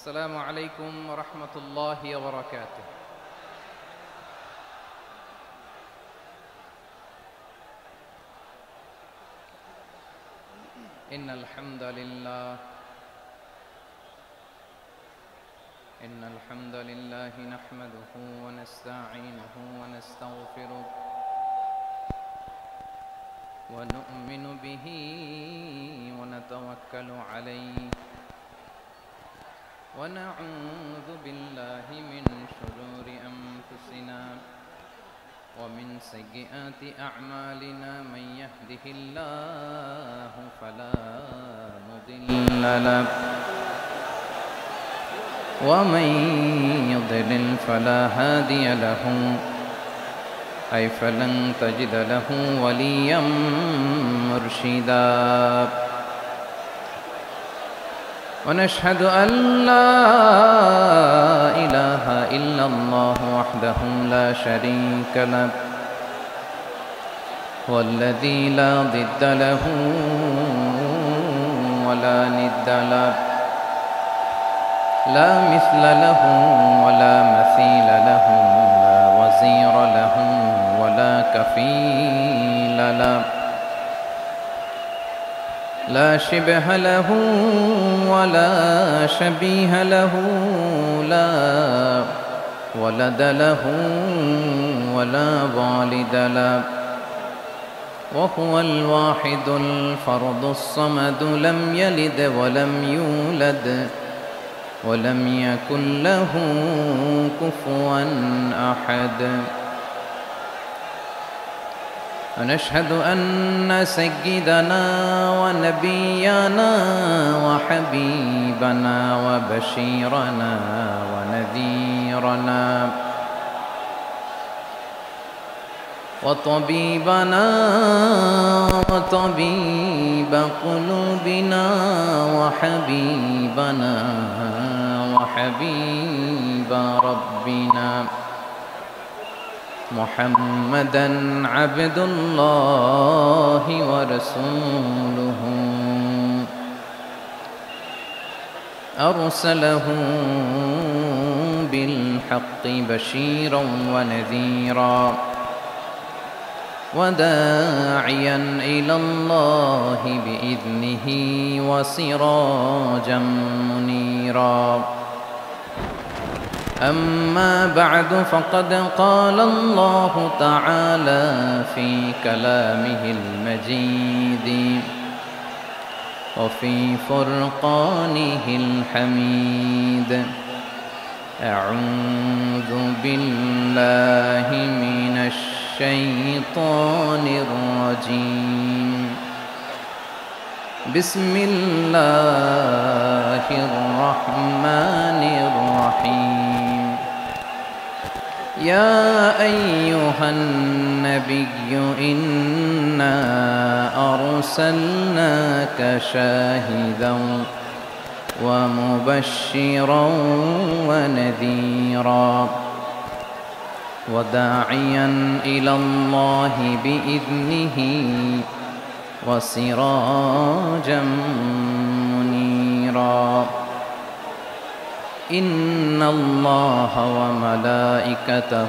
السلام عليكم ورحمة الله وبركاته. إن الحمد لله نحمده ونستعينه ونستغفره ونؤمن به ونتوكل عليه ونعوذ بالله من شرور أنفسنا ومن سيئات أعمالنا من يهده الله فلا مضل له ومن يضلل فلا هادي له فلن تجد له وليا مرشدا ونشهد أن لا إله إلا الله وحده لا شريك له والذي لا ضد له ولا ند له لا مثل له ولا مثيل له لا وزير له ولا كفيل له لا شبه له ولا شبيه له لا ولد له ولا والد له وهو الواحد الفرد الصمد لم يلد ولم يولد ولم يكن له كفوا أحد ونشهد أن سيدنا ونبينا وحبيبنا وبشيرنا ونذيرنا وطبيبنا وطبيب قلوبنا وحبيبنا وحبيب ربنا محمدا عبد الله ورسوله أرسله بالحق بشيرا ونذيرا وداعيا إلى الله بإذنه وسراجا منيرا أما بعد فقد قال الله تعالى في كلامه المجيد وفي فرقانه الحميد أعوذ بالله من الشيطان الرجيم بسم الله الرحمن الرحيم يا أيها النبي إنا أرسلناك شاهدا ومبشرا ونذيرا وداعيا إلى الله بإذنه وسراجا منيرا إن الله وملائكته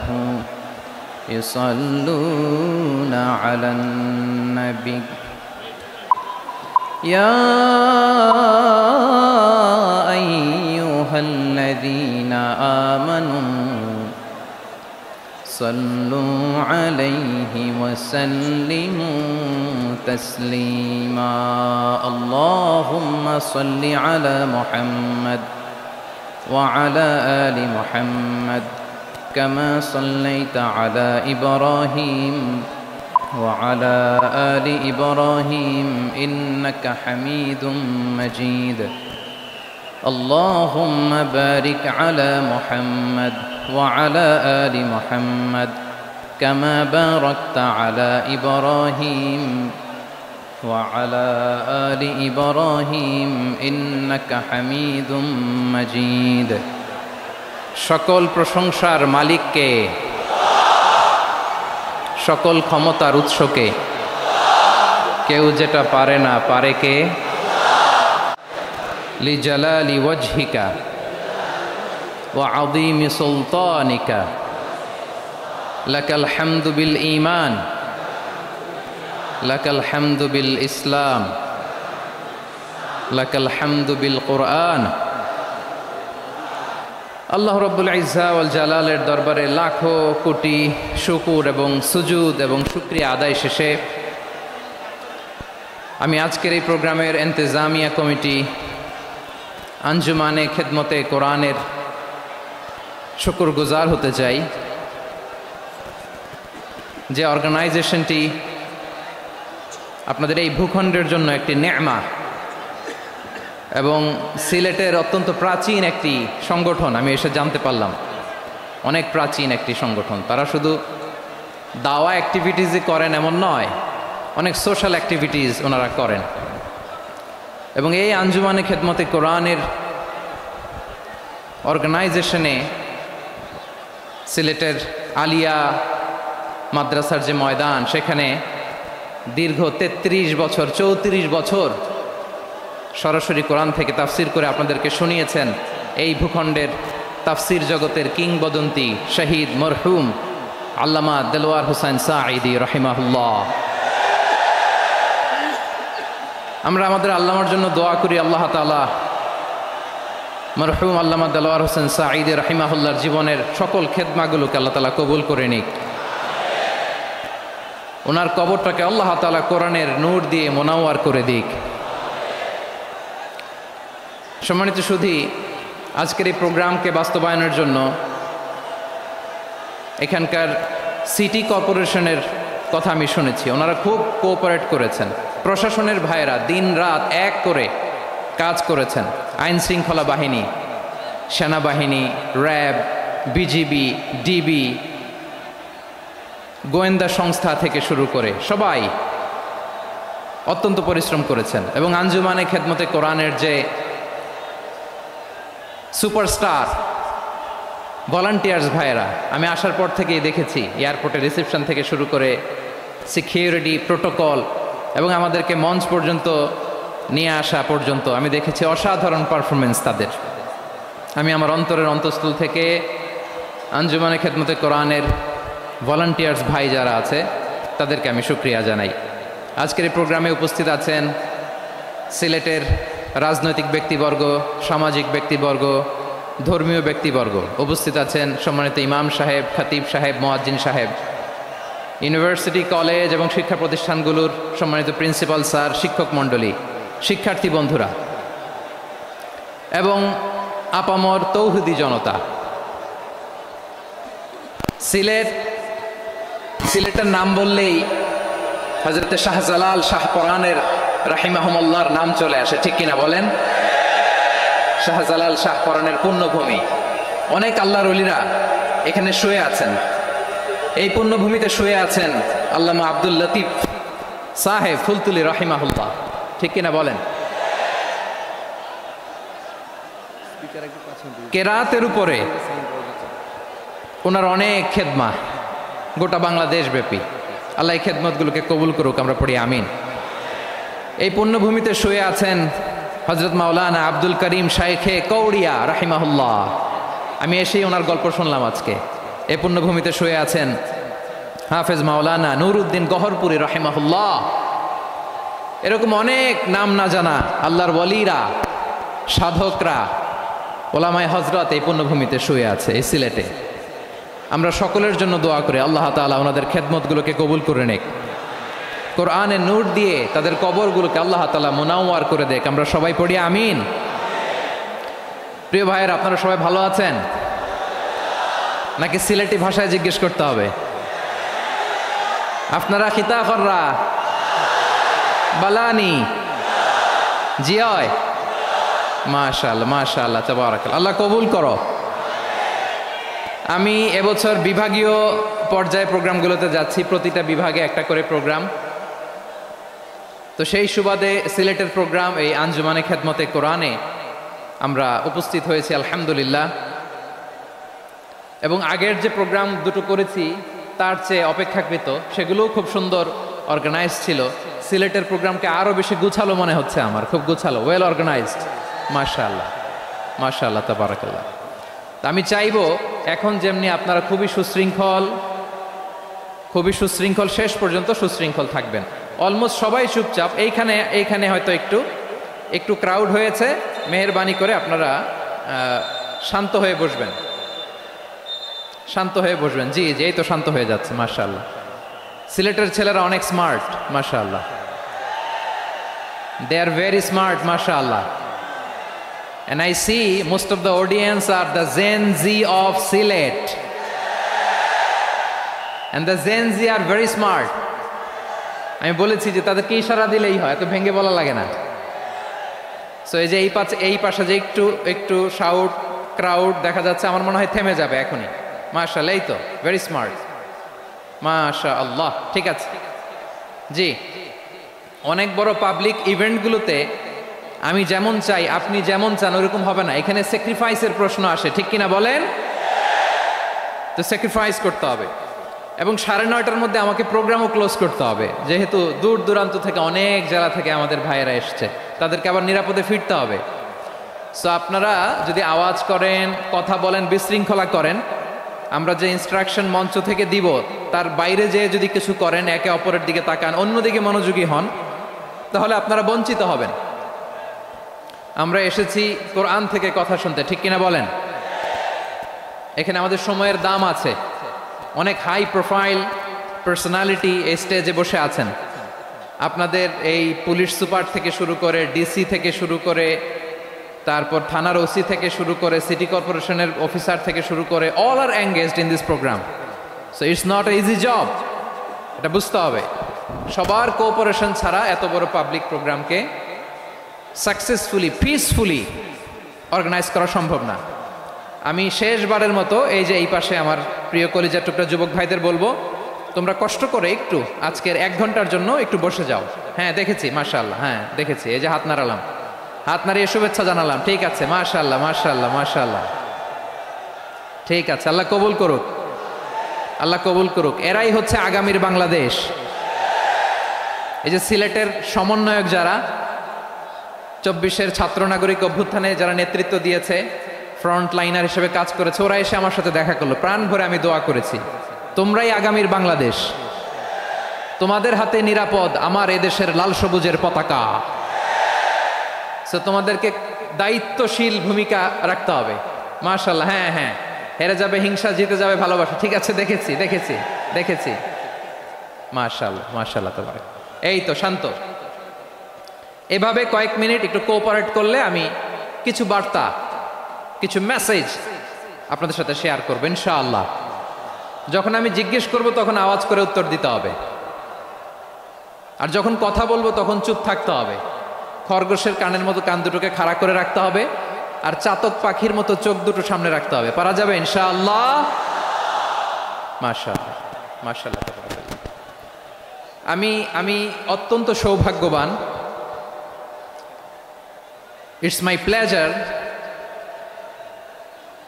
يصلون على النبي يا أيها الذين آمنوا صلوا عليه وسلموا تسليما اللهم صل على محمد وعلى آل محمد كما صليت على إبراهيم وعلى آل إبراهيم إنك حميد مجيد اللهم بارك على محمد وعلى آل محمد كما باركت على إبراهيم وعلى آل إبراهيم إنك حميد مجيد সকল প্রশংসার মালিককে সকল ক্ষমতার উৎসকে কেউ যেটা পারে না পারে কে লিজালালি ওয়াজহিকা وعظيم سلطانك لك الحمد بالإيمان لك الحمد بالإسلام لك الحمد بالقرآن আল্লাহ রব্বুল ইজ্জা ওয়াল জালালের দরবারে লাখো কোটি শুকুর এবং সুজুদ এবং শুকরিয়া আদায় শেষে আমি আজকের এই প্রোগ্রামের ইন্তেজামিয়া কমিটি আঞ্জুমানে খেদমতে কোরআনের শুকরগুজার হতে চাই, যে অর্গানাইজেশনটি আপনাদের এই ভূখণ্ডের জন্য একটি নেমা এবং সিলেটের অত্যন্ত প্রাচীন একটি সংগঠন। আমি এসে জানতে পারলাম অনেক প্রাচীন একটি সংগঠন। তারা শুধু দাওয়া অ্যাক্টিভিটিসই করেন এমন নয়, অনেক সোশ্যাল অ্যাক্টিভিটিস ওনারা করেন। এবং এই আঞ্জুমানে খেদমতে কোরআনের অর্গানাইজেশনে সিলেটের আলিয়া মাদ্রাসার যে ময়দান, সেখানে দীর্ঘ 33 বছর 34 বছর সরাসরি কোরআন থেকে তাফসির করে আপনাদেরকে শুনিয়েছেন এই ভূখণ্ডের তাফসির জগতের কিংবদন্তি শহীদ মরহুম আল্লামা দেলোয়ার হোসেন সাঈদী রাহিমাহুল্লাহ। আমরা আমাদের আল্লামার জন্য দোয়া করি, আল্লাহ তাআলা মরহুম আল্লামা দেলোয়ার হোসেন সাঈদী রাহিমাহুল্লাহর জীবনের সকল খেদমাগুলোকে আল্লাহ তাআলা কবুল করে নিক। ওনার কবরটাকে আল্লাহ তাআলা কোরআনের নূর দিয়ে মোনাওয়ার করে দিক। সম্মানিত সুধী, আজকের এই প্রোগ্রামকে বাস্তবায়নের জন্য এখানকার সিটি কর্পোরেশনের কথা আমি শুনেছি, ওনারা খুব কোঅপারেট করেছেন। প্রশাসনের ভাইয়েরা দিন রাত এক করে কাজ করেছেন। আইন শৃঙ্খলা বাহিনী, সেনাবাহিনী, র্যাব, বিজিবি, ডিবি, গোয়েন্দা সংস্থা থেকে শুরু করে সবাই অত্যন্ত পরিশ্রম করেছেন। এবং আঞ্জুমানে খেদমতে কোরআনের যে সুপারস্টার ভলান্টিয়ার্স ভাইয়েরা, আমি আসার পর থেকেই দেখেছি এয়ারপোর্টে রিসেপশন থেকে শুরু করে সিকিউরিটি প্রোটোকল এবং আমাদেরকে মঞ্চ পর্যন্ত নিয়ে আসা পর্যন্ত আমি দেখেছি অসাধারণ পারফরমেন্স তাদের। আমি আমার অন্তরের অন্তঃস্থল থেকে আঞ্জুমানে খেদমতে কোরআনের ভলান্টিয়ার্স ভাই যারা আছে তাদেরকে আমি শুকরিয়া জানাই। আজকের এই প্রোগ্রামে উপস্থিত আছেন সিলেটের রাজনৈতিক ব্যক্তিবর্গ, সামাজিক ব্যক্তিবর্গ, ধর্মীয় ব্যক্তিবর্গ। উপস্থিত আছেন সম্মানিত ইমাম সাহেব, খতিব সাহেব, মুয়াজ্জিন সাহেব, ইউনিভার্সিটি, কলেজ এবং শিক্ষা প্রতিষ্ঠানগুলোর সম্মানিত প্রিন্সিপাল স্যার, শিক্ষক মণ্ডলী, শিক্ষার্থী বন্ধুরা এবং আপামর তৌহিদি জনতা। সিলেটের নাম বললেই হযরত শাহজালাল শাহপরানের রাহিমাহুমুল্লাহর নাম চলে আসে, ঠিক কিনা বলেন? শাহজালাল শাহপরানের পুণ্যভূমি। অনেক আল্লাহর ওলিরা এখানে শুয়ে আছেন, এই পুণ্যভূমিতে শুয়ে আছেন আল্লামা আব্দুল লতিফ সাহেব ফুলতুলি রাহিমাহুল্লাহ, ঠিক কিনা বলেন? কেরাতের উপরে ওনার অনেক খেদমা গোটা বাংলাদেশ ব্যাপী। আল্লাহ এই খেদমতগুলোকে কবুল করুক, আমরা পড়ি আমিন। এই পুণ্যভূমিতে শুয়ে আছেন হযরত মাওলানা আব্দুল করিম শাইখে কৌড়িয়া রাহিমাহুল্লাহ। আমি এসেই ওনার গল্প শুনলাম আজকে। এই পুণ্যভূমিতে শুয়ে আছেন হাফেজ মাওলানা নুরউদ্দিন গহরপুরি রাহিমাহুল্লাহ। এরকম অনেক নাম না জানা আল্লাহর ওয়ালিরা, সাধকরা, ওলামায়ে হযরত এই পুণ্যভূমিতে শুয়ে আছে এই সিলেটে। আমরা সকলের জন্য দোয়া করি আল্লাহ তাআলা ওনাদের খেদমতগুলোকে কবুল করে নেক, কোরআনের নূর দিয়ে তাদের কবরগুলোকে আল্লাহ তাআলা মুনাওয়ার করে দেখ। আমরা সবাই পড়ি আমিন। প্রিয় ভাইয়ের, আপনারা সবাই ভালো আছেন নাকি সিলেটি ভাষায় জিজ্ঞেস করতে হবে? আপনারা খিতা কররা বালানি জিয়? মাশাআল্লাহ মাশাআল্লাহ তাবারাকাল্লাহ, আল্লাহ কবুল করো। আমি এবছর বিভাগীয় পর্যায়ে প্রোগ্রামগুলোতে যাচ্ছি, প্রতিটা বিভাগে একটা করে প্রোগ্রাম। তো সেই সুবাদে সিলেটের প্রোগ্রাম এই আঞ্জুমানে খেদমতে কোরআনে আমরা উপস্থিত হয়েছি আলহামদুলিল্লাহ। এবং আগের যে প্রোগ্রাম দুটো করেছি তার চেয়ে অপেক্ষাকৃত সেগুলোও খুব সুন্দর অর্গানাইজ ছিল। সিলেটের প্রোগ্রামকে আরও বেশি গুছালো মনে হচ্ছে আমার, খুব গুছালো, ওয়েল অর্গানাইজড। মাশাআল্লাহ মাশাআল্লাহ তাবারাকাল্লাহ। তা আমি চাইবো এখন যেমনি আপনারা খুবই সুশৃঙ্খল শেষ পর্যন্ত সুশৃঙ্খল থাকবেন। অলমোস্ট সবাই চুপচাপ, এইখানে হয়তো একটু ক্রাউড হয়েছে, মেহেরবানি করে আপনারা শান্ত হয়ে বসবেন, জি জি, এই তো শান্ত হয়ে যাচ্ছে। মাশাআল্লাহ, সিলেটের ছেলেরা অনেক স্মার্ট, মাশাআল্লাহ, they are very smart, mashallah, and I see most of the audience are the Gen Z of Silet, and the Gen Z are very smart. আমি বলেছি যে তাদেরকে ইশারা দিলেই হয়, এত ভেঙে বলা লাগে না। সো এই যে এই পাশে যে একটু শাউট ক্রাউড দেখা যাচ্ছে, আমার মনে হয় থেমে যাবে এখনই। মাশাআল্লাহ, এই তো ভেরি স্মার্ট, মাশাআল্লাহ। ঠিক আছে জি, অনেক বড় পাবলিক ইভেন্টগুলোতে আমি যেমন চাই আপনি যেমন চান ওরকম হবে না, এখানে স্যাক্রিফাইসের প্রশ্ন আসে, ঠিক কিনা বলেন? তো স্যাক্রিফাইস করতে হবে, এবং 9:30টার মধ্যে আমাকে প্রোগ্রামও ক্লোজ করতে হবে, যেহেতু দূর দূরান্ত থেকে অনেক জেলা থেকে আমাদের ভাইয়েরা এসছে, তাদেরকে আবার নিরাপদে ফিরতে হবে। সো আপনারা যদি আওয়াজ করেন, কথা বলেন, বিশৃঙ্খলা করেন, আমরা যে ইনস্ট্রাকশন মঞ্চ থেকে দিব তার বাইরে যেয়ে যদি কিছু করেন, একে অপরের দিকে তাকান, অন্যদিকে মনোযোগী হন, তাহলে আপনারা বঞ্চিত হবেন। আমরা এসেছি কোরআন থেকে কথা শুনতে, ঠিক কিনা বলেন? এখানে আমাদের সময়ের দাম আছে, অনেক হাই প্রোফাইল পার্সোনালিটি এই স্টেজে বসে আছেন। আপনাদের এই পুলিশ সুপার থেকে শুরু করে, ডিসি থেকে শুরু করে, তারপর থানার ওসি থেকে শুরু করে, সিটি কর্পোরেশনের অফিসার থেকে শুরু করে, all are engaged in this programme. So it's not a easy job, এটা বুঝতে হবে। সবার কোঅপারেশন ছাড়া এত বড় পাবলিক প্রোগ্রামকে সাকসেসফুলি, পিসফুলি অর্গানাইজ করা সম্ভব না। আমি শেষবারের মতো এই যে এই পাশে আমার প্রিয় কলিজার টুকরা যুবক ভাইদের বলবো, তোমরা কষ্ট করে একটু আজকের 1 ঘন্টার জন্য একটু বসে যাও। হ্যাঁ দেখেছি, মাশাআল্লাহ, হ্যাঁ দেখেছি, এই যে হাত নাড়ালাম, হাত নাড়িয়ে শুভেচ্ছা জানালাম, ঠিক আছে, মাশাআল্লাহ মাশাআল্লাহ মাশাআল্লাহ, ঠিক আছে, আল্লাহ কবুল করুক, আল্লাহ কবুল করুক। এরাই হচ্ছে আগামীর বাংলাদেশ। এই যে সিলেটের সমন্বয়ক যারা 24-এর ছাত্র নাগরিক অভ্যুত্থানে যারা নেতৃত্ব দিয়েছে, ফ্রন্ট লাইনার হিসেবে কাজ করেছে, ওরা এসে আমার সাথে দেখা করলো, প্রাণ ভরে আমি দোয়া করেছি, তোমরাই আগামীর বাংলাদেশ, তোমাদের হাতে নিরাপদ আমার এদেশের লাল সবুজের পতাকা। সো তোমাদেরকে দায়িত্বশীল ভূমিকা রাখতে হবে। মাশাআল্লাহ, হ্যাঁ হ্যাঁ, হেরে যাবে হিংসা, জিতে যাবে ভালোবাসা, ঠিক আছে, দেখেছি। মাশাআল্লাহ মাশাআল্লাহ, তোমার এই তো শান্ত। এভাবে কয়েক মিনিট একটু কোঅপারেট করলে আমি কিছু বার্তা, কিছু মেসেজ আপনাদের সাথে শেয়ার করবো ইনশাআল্লাহ। যখন আমি জিজ্ঞেস করব তখন আওয়াজ করে উত্তর দিতে হবে, আর যখন কথা বলবো তখন চুপ থাকতে হবে। খরগোশের কানের মতো কান দুটোকে খাড়া করে রাখতে হবে, আর চাতক পাখির মতো চোখ দুটো সামনে রাখতে হবে। পারা যাবে ইনশাআল্লাহ? মাশাআল্লাহ মাশাআল্লাহ। আমি অত্যন্ত সৌভাগ্যবান, ইটস মাই প্লেজার,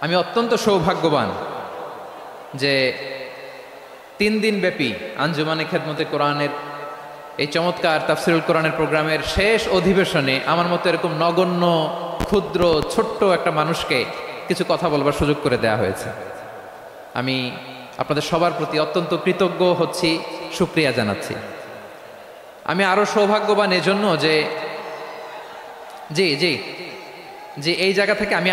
আমি অত্যন্ত সৌভাগ্যবান যে 3 দিন ব্যাপী আঞ্জুমানে খেদমতে কোরআনের এই চমৎকার তাফসিরুল কোরআনের প্রোগ্রামের শেষ অধিবেশনে আমার মতো এরকম নগণ্য, ক্ষুদ্র, ছোট্ট একটা মানুষকে কিছু কথা বলবার সুযোগ করে দেয়া হয়েছে। আমি আপনাদের সবার প্রতি অত্যন্ত কৃতজ্ঞ হচ্ছি, শুকরিয়া জানাচ্ছি। আমি আরো সৌভাগ্যবান এজন্য যে জি এই জায়গা থেকে আমি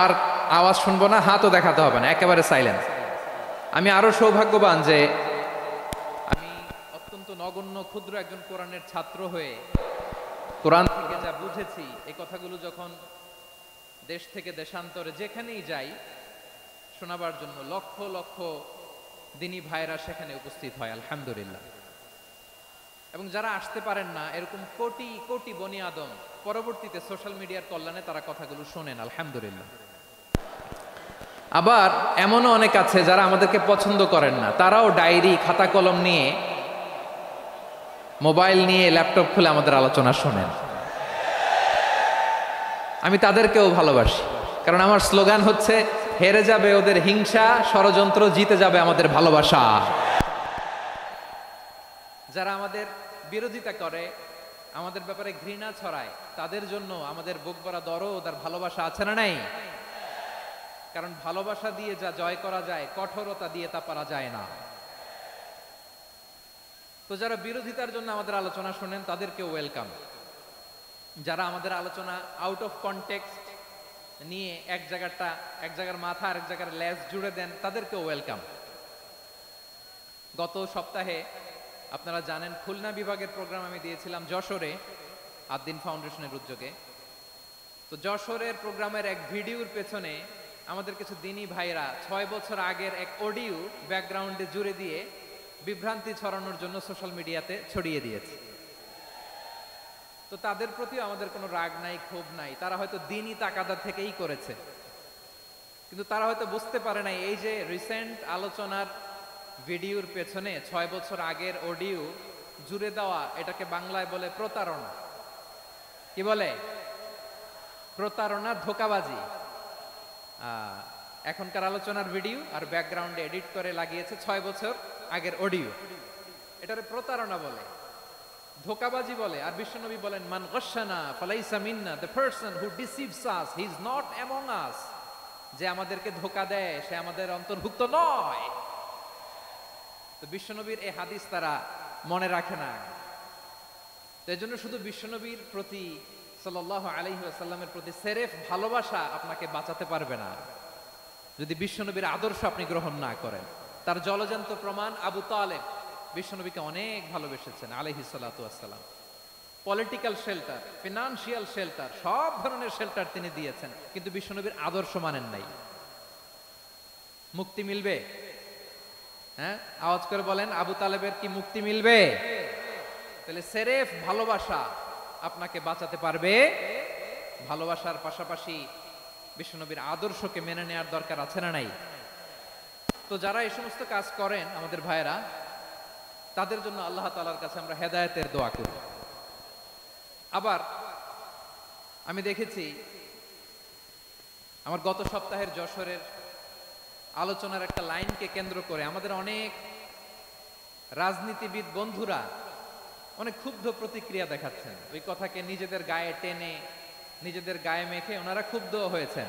আর আওয়াজ শুনবো না, হাতও দেখাতে হবে না, একেবারে সাইলেন্স। আমি আরো সৌভাগ্যবান যে আমি অত্যন্ত নগণ্য, ক্ষুদ্র একজন কোরআনের ছাত্র হয়ে কোরআন থেকে যা বুঝেছি, এই কথাগুলো যখন দেশ থেকে দেশান্তরে যেখানেই যাই শোনাবার জন্য লক্ষ লক্ষ দিনী ভাইরা সেখানে উপস্থিত হয়, আলহামদুলিল্লাহ। এবং যারা আসতে পারেন না, এরকম কোটি কোটি বনি আদম পরবর্তীতে সোশ্যাল মিডিয়ার কল্যাণে তারা কথাগুলো শোনেন, আলহামদুলিল্লাহ। আবার এমনও অনেক আছে যারা আমাদেরকে পছন্দ করেন না, তারাও ডায়েরি, খাতা কলম নিয়ে, মোবাইল নিয়ে, ল্যাপটপ খুলে আমাদের আলোচনা শোনেন। আমি তাদেরকেও ভালোবাসি, কারণ আমার স্লোগান হচ্ছে, হেরে যাবে ওদের হিংসা, ষড়যন্ত্র, জিতে যাবে আমাদের ভালোবাসা। যারা আমাদের বিরোধিতা করে, আমাদের ব্যাপারে ঘৃণা ছড়ায়, তাদের জন্য আমাদের বুক ভরা দরদ আর ভালোবাসা আছে না নাই? যারা আমাদের বিরোধিতা করে, আমাদের ব্যাপারে ঘৃণা ছড়ায়, তাদের জন্য আমাদের বুক ভরা দরদ আর ভালোবাসা আছে না নাই? যারা আমাদের বিরোধিতা করে, আমাদের ব্যাপারে ঘৃণা ছড়ায়, তাদের জন্য আমাদের বুক ভরা দরদ আর ভালোবাসা আছে না নাই? কারণ ভালোবাসা দিয়ে যা জয় করা যায় কঠোরতা দিয়ে তা পারা যায় না। তো যারা বিরোধিতার জন্য আমাদের আলোচনা শোনেন তাদেরকে ওয়েলকাম। যারা আমাদের আলোচনা আউট অফ কনটেক্সট নিয়ে এক জায়গার মাথা আর এক জায়গার লেজ জুড়ে দেন তাদেরকে ওয়েলকাম। গত সপ্তাহে আপনারা জানেন খুলনা বিভাগের প্রোগ্রাম আমি দিয়েছিলাম যশোরে আদ্দিন ফাউন্ডেশনের উদ্যোগে। তো যশোরের প্রোগ্রামের এক ভিডিওর পেছনে আমাদের কিছু দিনী ভাইরা 6 বছর আগের এক অডিও ব্যাকগ্রাউন্ডে জুড়ে দিয়ে বিভ্রান্তি ছড়ানোর জন্য সোশ্যাল মিডিয়াতে ছড়িয়ে দিয়েছে। তো তাদের প্রতিও আমাদের কোনো রাগ নাই, ক্ষোভ নাই। তারা হয়তো দিনই তাকাদা থেকেই করেছে, কিন্তু তারা হয়তো বুঝতে পারে নাই এই যে রিসেন্ট আলোচনার ভিডিওর পেছনে 6 বছর আগের অডিও জুড়ে দেওয়া, এটাকে বাংলায় বলে প্রতারণা। কি বলে? প্রতারণা, ধোঁকাবাজি। এখনকার আলোচনার ভিডিও আর ব্যাকগ্রাউন্ডে এডিট করে লাগিয়েছে 6 বছর আগের অডিও। এটারে প্রতারণা বলে, ধোঁকাবাজি বলে। আর বিশ্বনবী বলেন, মান গশানা ফালাইসা মিন্না, the person who deceives us he is not among us. যে আমাদেরকে ধোঁকা দেয় সে আমাদের অন্তর্ভুক্ত নয়। তো বিশ্বনবীর এই হাদিস তারা মনে রাখে না। তো এই জন্য শুধু বিশ্বনবীর প্রতি সাল্লাল্লাহু আলাইহি ওয়াসাল্লামের প্রতি সেরেফ ভালোবাসা আপনাকে বাঁচাতে পারবে না যদি বিশ্বনবীর আদর্শ আপনি গ্রহণ না করেন। তার জলজান্ত প্রমাণ আবু তালেব বিশ্বনবীকে অনেক ভালোবেসেছেন আলাইহিস সালাতু ওয়াসসালাম। পলিটিক্যাল শেল্টার, ফিনান্সিয়াল শেল্টার, সব ধরনের শেল্টার তিনি দিয়েছেন, কিন্তু বিশ্বনবীর আদর্শ মানেন নাই। মুক্তি মিলবে? হ্যাঁ, আওয়াজ করে বলেন, আবু তালেবের কি মুক্তি মিলবে? তাহলে সেরেফ ভালোবাসা আপনাকে বাঁচাতে পারবে। ভালোবাসার পাশাপাশি বিশ্বনবীর আদর্শকে মেনে নেওয়ার দরকার আছে না নাই? তো যারা এই সমস্ত কাজ করেন আমাদের ভাইয়েরা, তাদের জন্য আল্লাহ তাআলার কাছে আমরা হেদায়েতের দোয়া করি। আবার আমি দেখেছি আমার গত সপ্তাহের যশোরের আলোচনার একটা লাইনকে কেন্দ্র করে আমাদের অনেক রাজনীতিবিদ বন্ধুরা অনেক ক্ষুব্ধ প্রতিক্রিয়া দেখাচ্ছেন। ওই কথাকে নিজেদের গায়ে টেনে, নিজেদের গায়ে মেখে ওনারা ক্ষুব্ধ হয়েছেন।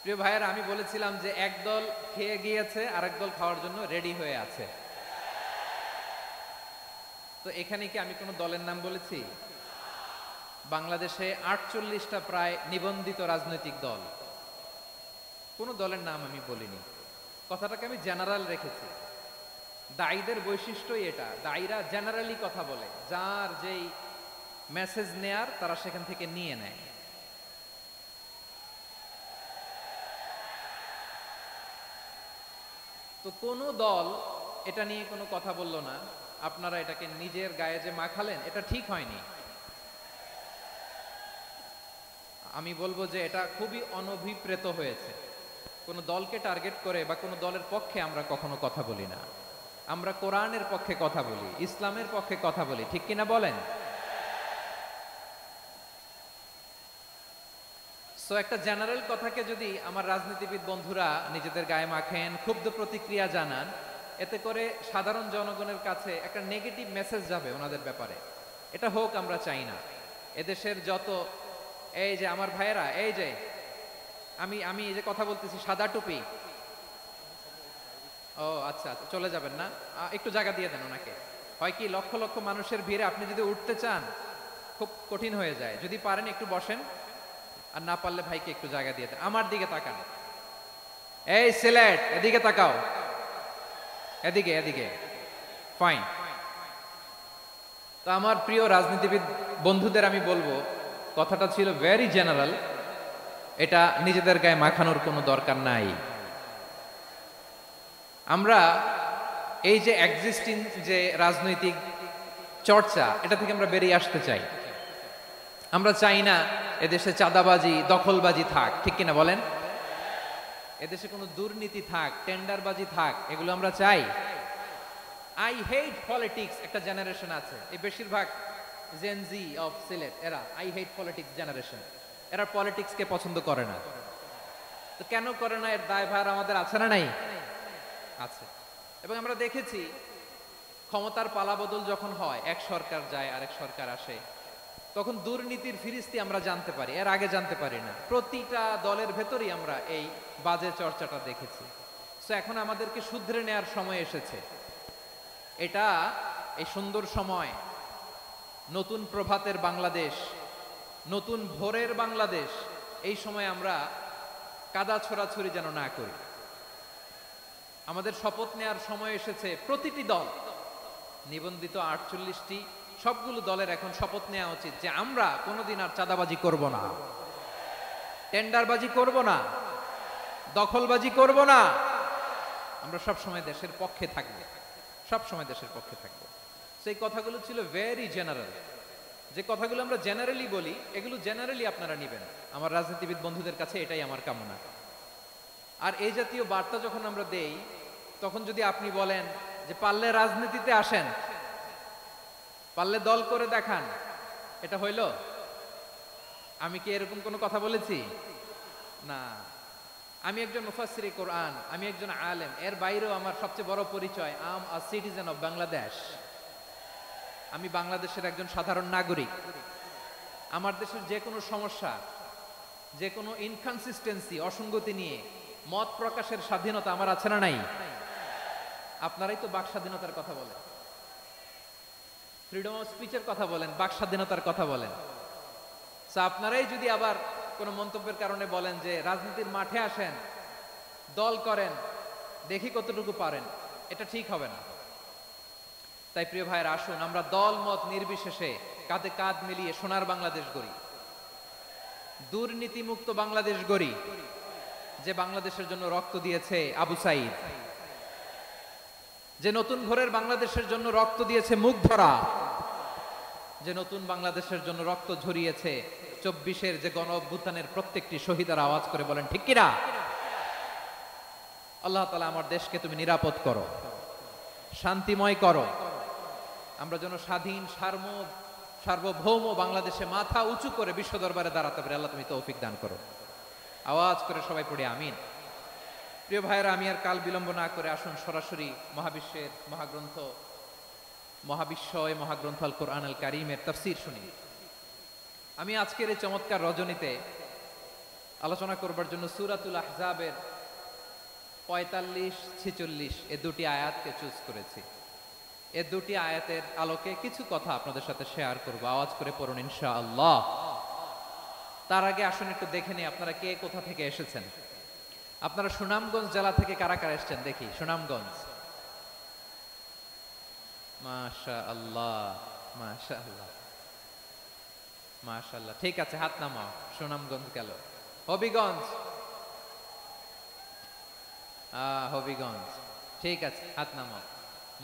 প্রিয় ভাইয়েরা, আমি বলেছিলাম যে একদল খেয়ে গিয়েছে, আরেক দল খাওয়ার জন্য রেডি হয়ে আছে। তো এখানে কি আমি কোনো দলের নাম বলেছি? বাংলাদেশে 48টা প্রায় নিবন্ধিত রাজনৈতিক দল, কোনো দলের নাম আমি বলিনি। কথাটাকে আমি জেনারেল রেখেছি। দায়ীদের বৈশিষ্ট্যই এটা, দায়ীরা জেনারেলি কথা বলে, যার যেই মেসেজ নেয়ার তারা সেখান থেকে নিয়ে নেয়। তো কোনো দল এটা নিয়ে কোনো কথা বলল না। আপনারা এটাকে নিজের গায়ে যে মাখালেন, এটা ঠিক হয়নি। আমি বলবো যে এটা খুবই অনভিপ্রেত হয়েছে। কোনো দলকে টার্গেট করে বা কোনো দলের পক্ষে আমরা কখনো কথা বলি না। আমরা কোরআনের পক্ষে কথা বলি, ইসলামের পক্ষে কথা বলি, ঠিক কিনা বলেন? সো একটা জেনারেল কথাকে যদি আমার রাজনীতিবিদ বন্ধুরা নিজেদের গায়ে মাখেন, ক্ষুব্ধ প্রতিক্রিয়া জানান, এতে করে সাধারণ জনগণের কাছে একটা নেগেটিভ মেসেজ যাবে ওনাদের ব্যাপারে। এটা হোক আমরা চাই না। এদেশের যত এই যে আমার ভাইয়েরা, এই যে আমি এই যে কথা বলতেছি, সাদা টুপি, ও আচ্ছা আচ্ছা, চলে যাবেন না? একটু জায়গা দিয়ে দেন ওনাকে। হয় কি, লক্ষ লক্ষ মানুষের ভিড়ে আপনি যদি উঠতে চান খুব কঠিন হয়ে যায়। যদি পারেন একটু বসেন, আর না পারলে ভাইকে একটু জায়গা দিয়ে দেন। আমার দিকে তাকান, এই সিলেট, এদিকে তাকাও, এদিকে এদিকে, ফাইন। তো আমার প্রিয় রাজনীতিবিদ বন্ধুদের আমি বলবো, কথাটা ছিল ভেরি জেনারেল, এটা নিজেদের গায়ে মাখানোর কোনো দরকার নাই। আমরা এই যে এক্সিস্টিং যে রাজনৈতিক চর্চা, এটা থেকে আমরা বেরিয়ে আসতে চাই। আমরা চাই না এদেশে চাঁদাবাজি, দখলবাজি থাক, ঠিক কিনা বলেন? এদেশে কোনো দুর্নীতি থাক, টেন্ডারবাজি থাক, এগুলো আমরা চাই। আই হেট পলিটিক্স একটা জেনারেশন আছে, এই বেশিরভাগ জেনজি অফ সিলেট, এরা আই হেট পলিটিক্স জেনারেশন। এরা পলিটিক্সকে পছন্দ করে না। তো কেন করে না, এর দায়ভার আমাদের আছে না নাই? আছে। এবং আমরা দেখেছি ক্ষমতার পালাবদল যখন হয়, এক সরকার যায় আরেক সরকার আসে, তখন দুর্নীতির ফিরিস্তি আমরা জানতে পারি, এর আগে জানতে পারি না। প্রতিটা দলের ভেতরেই আমরা এই বাজে চর্চাটা দেখেছি। সো এখন আমাদেরকে শুধরে নেওয়ার সময় এসেছে। এটা এই সুন্দর সময়, নতুন প্রভাতের বাংলাদেশ, নতুন ভোরের বাংলাদেশ, এই সময় আমরা কাদা ছোড়াছুড়ি যেন না করি। আমাদের শপথ নেওয়ার সময় এসেছে। প্রতিটি দল, নিবন্ধিত 48টি, সবগুলো দলের এখন শপথ নেওয়া উচিত যে আমরা কোনোদিন আর চাঁদাবাজি করব না, টেন্ডারবাজি করব না, দখলবাজি করব না। আমরা সবসময় দেশের পক্ষে থাকব, সবসময় দেশের পক্ষে থাকব। সেই কথাগুলো ছিল ভেরি জেনারেল। যে কথাগুলো আমরা জেনারেলি বলি, এগুলো জেনারেলি আপনারা নিবেন। আমার রাজনীতিবিদ বন্ধুদের কাছে এটাই আমার কামনা। আর এই জাতীয় বার্তা যখন আমরা দেই, তখন যদি আপনি বলেন যে পারলে রাজনীতিতে আসেন, পারলে দল করে দেখান, এটা হইল? আমি কি এরকম কোনো কথা বলেছি? না। আমি একজন মুফাসসিরে কোরআন, আমি একজন আলেম, এর বাইরেও আমার সবচেয়ে বড় পরিচয় আম আ সিটিজেন অফ বাংলাদেশ। আমি বাংলাদেশের একজন সাধারণ নাগরিক। আমার দেশের যে কোনো সমস্যা, যে কোনো ইনকনসিস্টেন্সি, অসঙ্গতি নিয়ে মত প্রকাশের স্বাধীনতা আমার আছে না নাই? আপনারাই তো বাক স্বাধীনতার কথা বলেন, ফ্রিডম অফ স্পিচের কথা বলেন, বাক স্বাধীনতার কথা বলেন। আপনারাই যদি আবার কোনো মন্তব্যের কারণে বলেন যে রাজনীতির মাঠে আসেন, দল করেন, দেখি কতটুকু পারেন, এটা ঠিক হবে না। তাই প্রিয় ভাইয়ের, আসুন আমরা দল মত নির্বিশেষে কাঁধে কাঁধ মিলিয়ে সোনার বাংলাদেশ গড়ি, দুর্নীতিমুক্ত বাংলাদেশ গড়ি। যে বাংলাদেশের জন্য রক্ত দিয়েছে আবু সাইদ, যে নতুন ভোরের বাংলাদেশের জন্য রক্ত দিয়েছে মুগ্ধরা, যে নতুন বাংলাদেশের জন্য রক্ত ঝরিয়েছে 24-এর যে গণ অভ্যুত্থানের প্রত্যেকটি শহীদের আওয়াজ করে বলেন ঠিক কিনা? আল্লাহ তাআলা আমার দেশকে তুমি নিরাপদ করো, শান্তিময় করো। আমরা যেন স্বাধীন সার্বভৌম বাংলাদেশে মাথা উঁচু করে বিশ্ব দরবারে দাঁড়াতে পারি। আল্লাহ তুমি তৌফিক দান করো। আওয়াজ করে সবাই পড়ি আমিন। প্রিয় ভাইয়েরা, আমি আর কাল বিলম্ব না করে আসুন সরাসরি মহাবিশ্বের মহাগ্রন্থ, মহাবিশ্বয় মহাগ্রন্থ আল কোরআন আল কারীমের তাফসীর শুনি। আমি আজকের এই চমৎকার রজনীতে আলোচনা করবার জন্য সূরাতুল আহজাবের 45-46 এই দুটি আয়াতকে চুজ করেছি। এই দুটি আয়াতের আলোকে কিছু কথা আপনাদের সাথে শেয়ার করব। আওয়াজ করে পড়ুন ইনশাআল্লাহ। তার আগে আসুন একটু দেখে নিই আপনারা কে কোথা থেকে এসেছেন। আপনারা সুনামগঞ্জ জেলা থেকে কারা কারা এসেছেন দেখি। সুনামগঞ্জ, মাশাআল্লাহ মাশাআল্লাহ মাশাআল্লাহ। ঠিক আছে, হাত নামাও। সুনামগঞ্জ গেল। হবিগঞ্জ, হবিগঞ্জ, ঠিক আছে, হাত নামাও।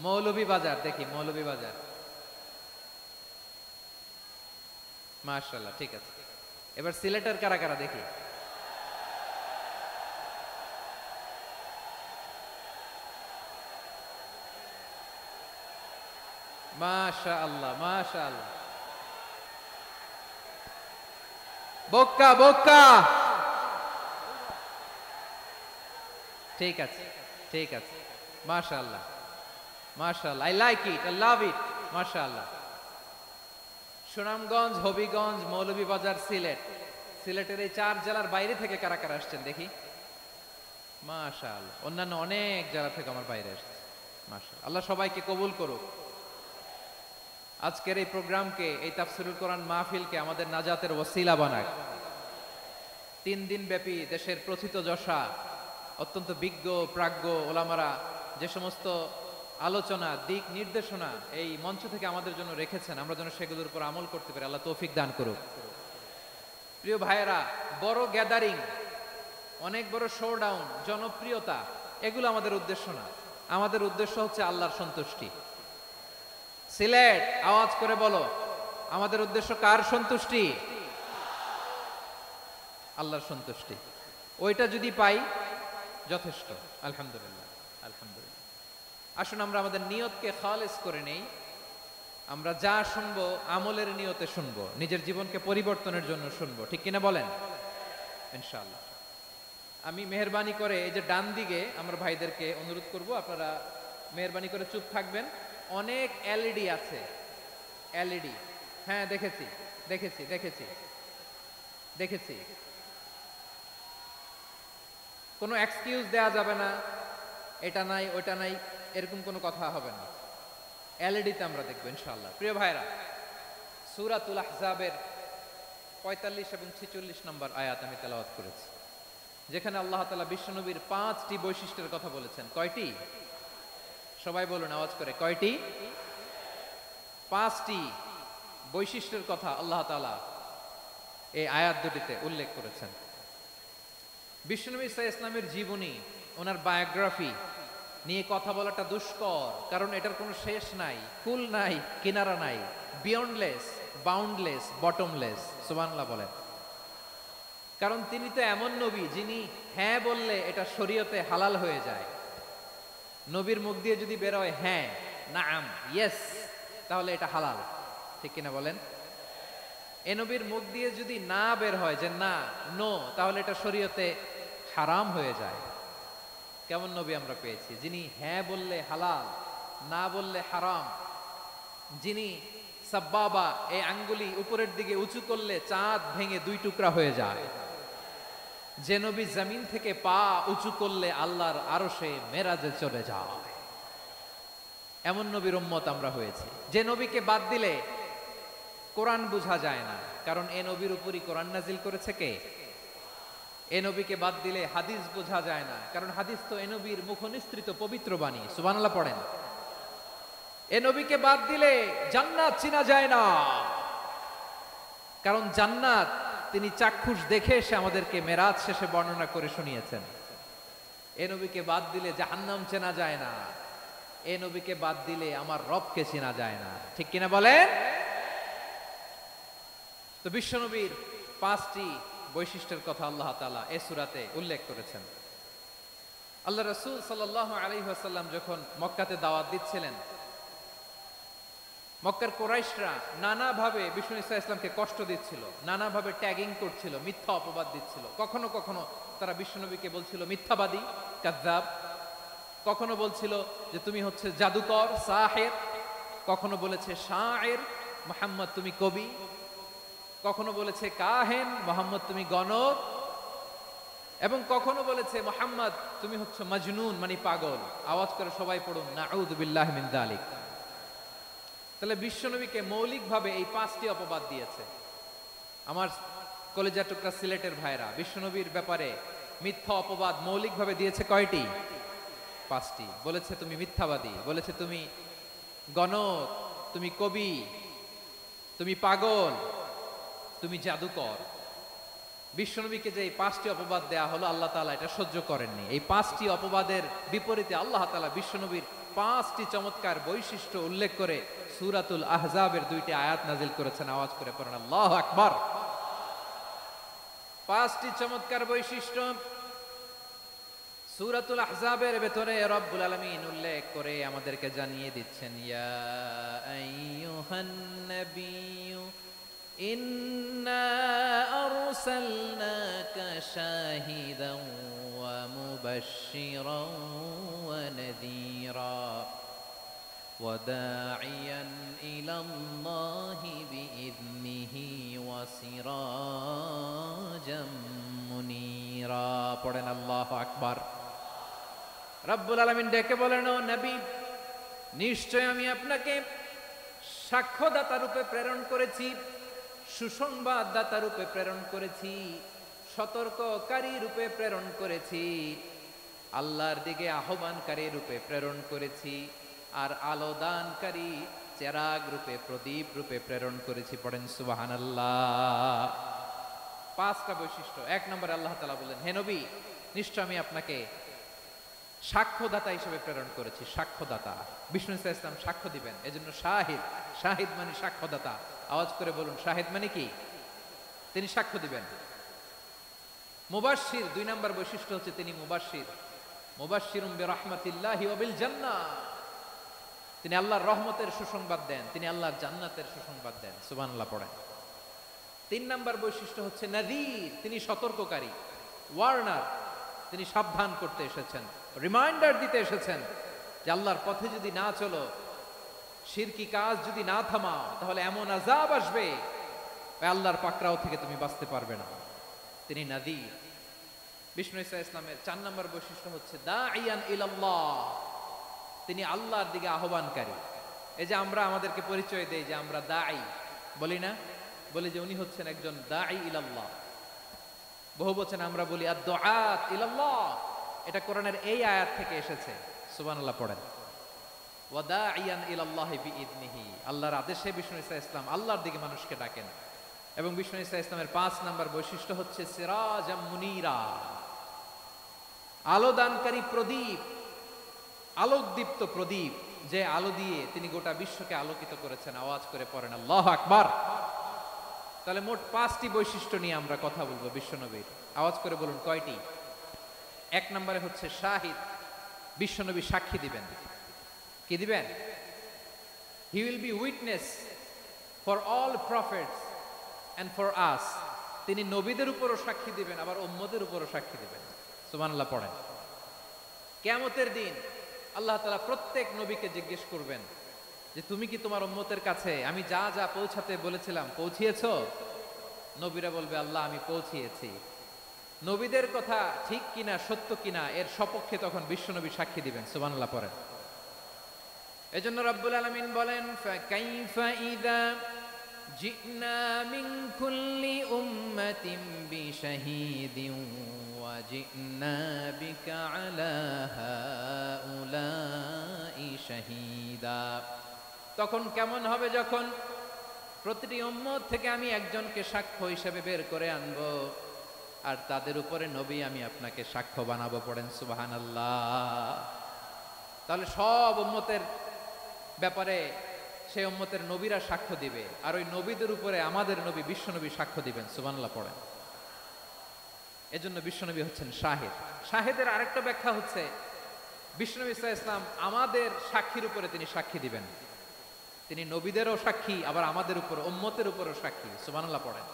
মৌলভীবাজার দেখি, মৌলভীবাজার, মাশাআল্লাহ, ঠিক আছে। এবার সিলেটের কারা কারা দেখি। মাশাআল্লাহ মাশাআল্লাহ। বক্কা বক্কা, ঠিক আছে ঠিক আছে, মাশাআল্লাহ মাশাআল্লাহ, I like it, I love it, মাশাআল্লাহ। সুনামগঞ্জ, হবিগঞ্জ, মৌলভীবাজার, সিলেট। সিলেটের এই 4 জেলার বাইরে থেকে কারা কারা আসছেন দেখি। মাশাআল্লাহ। অন্যান্য অনেক জেলা থেকে আমার বাইরে আসছে, মাশাআল্লাহ। আল্লাহ সবাইকে কবুল করুক। আজকের এই প্রোগ্রামকে, এই তাফসীরুল কোরআন মাহফিলকে আমাদের নাজাতের ওসিলা বানাক। 3 দিন ব্যাপী দেশের প্রথিতযশা অত্যন্ত বিজ্ঞ প্রাজ্ঞ ওলামারা যে সমস্ত আলোচনা, দিক নির্দেশনা এই মঞ্চ থেকে আমাদের জন্য রেখেছেন, আমরা যেন সেগুলোর উপর আমল করতে পারি। আল্লাহ তৌফিক দান করুক। প্রিয় ভাইয়েরা, বড় গ্যাদারিং, অনেক বড় শোডাউন, জনপ্রিয়তা, এগুলো আমাদের উদ্দেশ্য না। আমাদের উদ্দেশ্য হচ্ছে আল্লাহর সন্তুষ্টি। সিলেট, আওয়াজ করে বলো, আমাদের উদ্দেশ্য কার সন্তুষ্টি? আল্লাহর সন্তুষ্টি। ওইটা যদি পাই যথেষ্ট, আলহামদুলিল্লাহ আলহামদুলিল্লাহ। আসুন আমরা আমাদের নিয়তকে খালেস করে নেই। আমরা যা শুনবো আমলের নিয়তে শুনবো, নিজের জীবনকে পরিবর্তনের জন্য শুনবো, ঠিক কিনা বলেন? ইনশাআল্লাহ। আমি মেহেরবানি করে এই যে ডান দিকে আমার ভাইদেরকে অনুরোধ করব, আপনারা মেহেরবানি করে চুপ থাকবেন। অনেক এলইডি আছে, এলইডি, হ্যাঁ দেখেছি দেখেছি দেখেছি দেখেছি। কোনো এক্সকিউজ দেয়া যাবে না, এটা নাই ওটা নাই, এরকম কোনো কথা হবে না। এলইডিতে আমরা দেখবো ইনশাআল্লাহ। প্রিয় ভাইরা, সূরাতুল আহজাবের ৪৫ এবং ৪৬ নম্বর আয়াত আমি তেলাওয়াত করেছি, যেখানে আল্লাহ তাআলা বিশ্বনবীর ৫টি বৈশিষ্ট্যের কথা বলেছেন। কয়টি? সবাই বলুন আওয়াজ করে, কয়টি? ৫টি বৈশিষ্ট্যের কথা আল্লাহ তাআলা এই আয়াত দুটিতে উল্লেখ করেছেন। বিশ্বনবী সাল্লাল্লাহু আলাইহি ওয়াসাল্লামের জীবনী, ওনার বায়োগ্রাফি নিয়ে কথা বলাটা দুষ্কর, কারণ এটার কোনো শেষ নাই, কুল নাই, কিনারা নাই, বিয়ন্ডলেস, বাউন্ডলেস, বটমলেস। সুবহানাল্লাহ বলেন। কারণ তিনি তো এমন নবী যিনি হ্যাঁ বললে এটা শরীয়তে হালাল হয়ে যায়। নবীর মুখ দিয়ে যদি বের হয় হ্যাঁ, নাআম, ইয়েস, তাহলে এটা হালাল। ঠিক কিনা বলেন? এ নবীর মুখ দিয়ে যদি না বের হয় যে না, নো, তাহলে এটা শরীয়তে হারাম হয়ে যায়। কেমন নবী আমরা পেয়েছি, যিনি হ্যাঁ বললে হালাল, না বললে হারাম, যিনি সাব্বাবা, এই আঙ্গুলি উপরের দিকে উঁচু করলে চাঁদ ভেঙে 2 টুকরা হয়ে যায়, যে নবী জমিন থেকে পা উঁচু করলে আল্লাহর আরশে মেরাজে চলে যায়, এমন নবীর উম্মত আমরা হয়েছি। যে নবীকে বাদ দিলে কোরআন বোঝা যায় না, কারণ এ নবীর উপরই কোরআন নাজিল করেছে কে? এ নবীকে বাদ দিলে হাদিস বোঝা যায় না, কারণ হাদিস তো এ নবীর মুখনিসৃত পবিত্র বাণী। সুবহানাল্লাহ পড়েন। এ নবীকে বাদ দিলে জান্নাত চিনা যায় না, কারণ জান্নাত তিনি চাক্ষুষ দেখে এসে আমাদেরকে মেরাজ শেষে বর্ণনা করে শুনিয়েছেন। এ নবীকে বাদ দিলে জাহান্নাম চেনা যায় না, এ নবীকে বাদ দিলে আমার রবকে চেনা যায় না। ঠিক কিনা বলেন? তো বিশ্বনবীর 5টি বৈশিষ্ট্যের কথা আল্লাহ তাআলা এই সূরাতে উল্লেখ করেছেন। আল্লাহ রাসূল সাল্লাল্লাহু আলাইহি ওয়াসাল্লাম যখন মক্কাতে দাওয়াত দিচ্ছিলেন, মক্কার কুরাইশরা নানাভাবে বিষ্ণু ঈসা ইসলামকে কষ্ট দিচ্ছিল, নানাভাবে ট্যাগিং করছিল, মিথ্যা অপবাদ দিচ্ছিল। কখনো কখনো তারা বিশ্বনবীকে বলছিল মিথ্যাবাদী, কাযযাব। কখনো বলছিল যে তুমি হচ্ছে জাদুকর, সাহের। কখনো বলেছে শায়ের, মুহাম্মদ তুমি কবি। কখনো বলেছে কাহেন, মুহাম্মদ তুমি গণক। এবং কখনো বলেছে মুহাম্মদ তুমি হচ্ছে মাজনুন, মানে পাগল। আওয়াজ করে সবাই পড়ুন নাউযু বিল্লাহি মিন যালিক। তাহলে বিশ্বনবীকে মৌলিকভাবে এই 5টি অপবাদ দিয়েছে। আমার কলেজা টুকরা সিলেটের ভাইরা, বিশ্বনবীর ব্যাপারে মিথ্যা অপবাদ মৌলিকভাবে দিয়েছে কয়টি? 5টি। বলেছে তুমি মিথ্যাবাদী, বলেছে তুমি গণক, তুমি কবি, তুমি পাগল, তুমি জাদুকর। বিশ্বনবীকে যে এই 5টি অপবাদ দেয়া হলো, আল্লাহ তাআলা এটা সহ্য করেননি। এই 5টি অপবাদের বিপরীতে আল্লাহ তাআলা বিশ্বনবীর 5টি চমৎকার বৈশিষ্ট্য উল্লেখ করে সূরাতুল আহজাবের 2টি আয়াত নাজিল করেছেন। আওয়াজ করে পড়েন আল্লাহু আকবার। 5টি চমৎকার বৈশিষ্ট্য সূরাতুল আহজাবের ভেতরে রব্বুল আলামিন উল্লেখ করে আমাদেরকে জানিয়ে দিচ্ছেন, ইয়া আইয়ুহান নাবিয়্যু ইন্না আরসালনাকা শাহিদান ওয়া মুবাশশিরান ওয়া নাযীরা ওয়া দাঈয়ান ইলাল্লাহি বিইذনিহি ওয়া সিরাজাম মুনীরা। পড়েন আল্লাহু আকবার। রব্বুল আলামিন ডেকে বলেন, ও নবী, নিশ্চয় আমি আপনাকে সাক্ষ্যদাতা রূপে প্রেরণ করেছি, সুসংবাদদাতা রূপে প্রেরণ করেছি, সতর্ককারী রূপে প্রেরণ করেছি, আল্লাহর দিকে আহ্বানকারী রূপে প্রেরণ করেছি, আর আলো দানকারী চেরাগ রূপে, প্রদীপ রূপে প্রেরণ করেছি। পড়েন সুবহানাল্লাহ। 5টা বৈশিষ্ট্য। 1 নম্বরে আল্লাহ তাআলা বলেন, হে নবী, নিশ্চয় আমি আপনাকে সাক্ষ্যদাতা হিসেবে প্রেরণ করেছি। সাক্ষ্যদাতা, বিষ্ণু ঈসা ইসলাম সাক্ষ্য দিবেন, এজন্য শাহিদ। শাহিদ মানে সাক্ষ্যদাতা। আওয়াজ করে বলুন, শাহিদ মানে কি? তিনি সাক্ষ্য দিবেন। মুবাশশির, 2 নম্বর বৈশিষ্ট্য হচ্ছে তিনি মুবাশশির। মুবাশশিরুম বিরাহমাতিল্লাহি ওয়া বিল জান্নাহ। তিনি আল্লাহর রহমতের সুসংবাদ দেন, তিনি আল্লাহর জান্নাতের সুসংবাদ দেন। সুবহানাল্লাহ পড়েন। 3 নম্বর বৈশিষ্ট্য হচ্ছে নাযীর, তিনি সতর্ককারী, ওয়ার্নার। তিনি সাবধান করতে এসেছেন, রিমাইন্ডার দিতে এসেছেন যে আল্লাহর পথে যদি না চলো, শিরকি কাজ যদি না থামাও তাহলে এমন আযাব আসবে ওই আল্লাহর পাকড়াও থেকে তুমি বাঁচতে পারবে না। তিনি নাযীর। বিষ্ণু ঈসা ইসলামের 4 নম্বর বৈশিষ্ট্য হচ্ছে দাঈয়ান ইলাল্লাহ, তিনি আল্লাহর দিকে আহ্বানকারী। এই যে আমরা আমাদেরকে পরিচয় দেই যে আমরা দাঈ, বলি না? বলি যে উনি হচ্ছেন একজন দাঈ ইলাল্লাহ। বহু বচনে আমরা বলি আদ-দুআত ইলাল্লাহ, এটা কোরআনের এই আয়াত থেকে এসেছে। সুবহানাল্লাহ পড়েন। ওয়া দাঈয়ান ইলাল্লাহি বিইذনিহি, আল্লাহর আদেশে বিষ্ণু ঈসা ইসলাম আল্লাহর দিকে মানুষকে ডাকেন। এবং বিষ্ণু ঈসা ইসলামের 5 নম্বর বৈশিষ্ট্য হচ্ছে সিরাজাম মুনীরা, আলোদানকারী প্রদীপ, আলোকদীপ্ত প্রদীপ, যে আলো দিয়ে তিনি গোটা বিশ্বকে আলোকিত করেছেন। আওয়াজ করে পড়েন আল্লাহু আকবার। তাহলে মোট 5টি বৈশিষ্ট্য নিয়ে আমরা কথা বলবো বিশ্বনবীর। আওয়াজ করে বলুন কয়টি? 1 নম্বরে হচ্ছে শাহিদ, বিশ্বনবী সাক্ষী দিবেন। কি দিবেন? He will be witness for all prophets and for us, তিনি নবীদের উপরও সাক্ষী দিবেন, আবার উম্মতের উপরও সাক্ষী দিবেন। সুবহানাল্লাহ পড়েন। কিয়ামতের দিন আল্লাহ তাআলা প্রত্যেক নবীকে জিজ্ঞেস করবেন যে তুমি কি তোমার উম্মতের কাছে আমি যা যা পৌঁছাতে বলেছিলাম পৌঁছিয়েছো? নবীরা বলবে আল্লাহ আমি পৌঁছিয়েছি। নবীদের কথা ঠিক কিনা, সত্য কিনা, এর সপক্ষে তখন বিশ্বনবী সাক্ষী দিবেন। সুবহানাল্লাহ পড়েন। এজন্য রব্বুল আলামিন বলেন ফাকাইফা ইযা জিনা মিন কুল্লি উম্মাতিন বিশাহীদিন ওয়া জিনা বিকা আলা হাউলাই শাহীদা, তখন কেমন হবে যখন প্রতিটি উম্মত থেকে আমি একজনকে সাক্ষ্য হিসেবে বের করে আনবো, আর তাদের উপরে নবী আমি আপনাকে সাক্ষ্য বানাবো। পড়েন সুবহানাল্লাহ। তাহলে সব উম্মতের ব্যাপারে সেই উম্মতের নবীরা সাক্ষ্য দিবে, আর ওই নবীদের উপরে আমাদের নবী বিশ্বনবী সাক্ষ্য দিবেন। সুবহানাল্লাহ পড়েন। এজন্য বিশ্বনবী হচ্ছেন শাহিদ। শাহিদের আরেকটা ব্যাখ্যা হচ্ছে বিশ্বনবী সাল্লাল্লাহু আলাইহি ওয়াসাল্লাম আমাদের সাক্ষীর উপরে তিনি সাক্ষী দিবেন। তিনি নবীদেরও সাক্ষী, আবার আমাদের উপর উম্মতের উপরও সাক্ষী। সুবহানাল্লাহ পড়েন।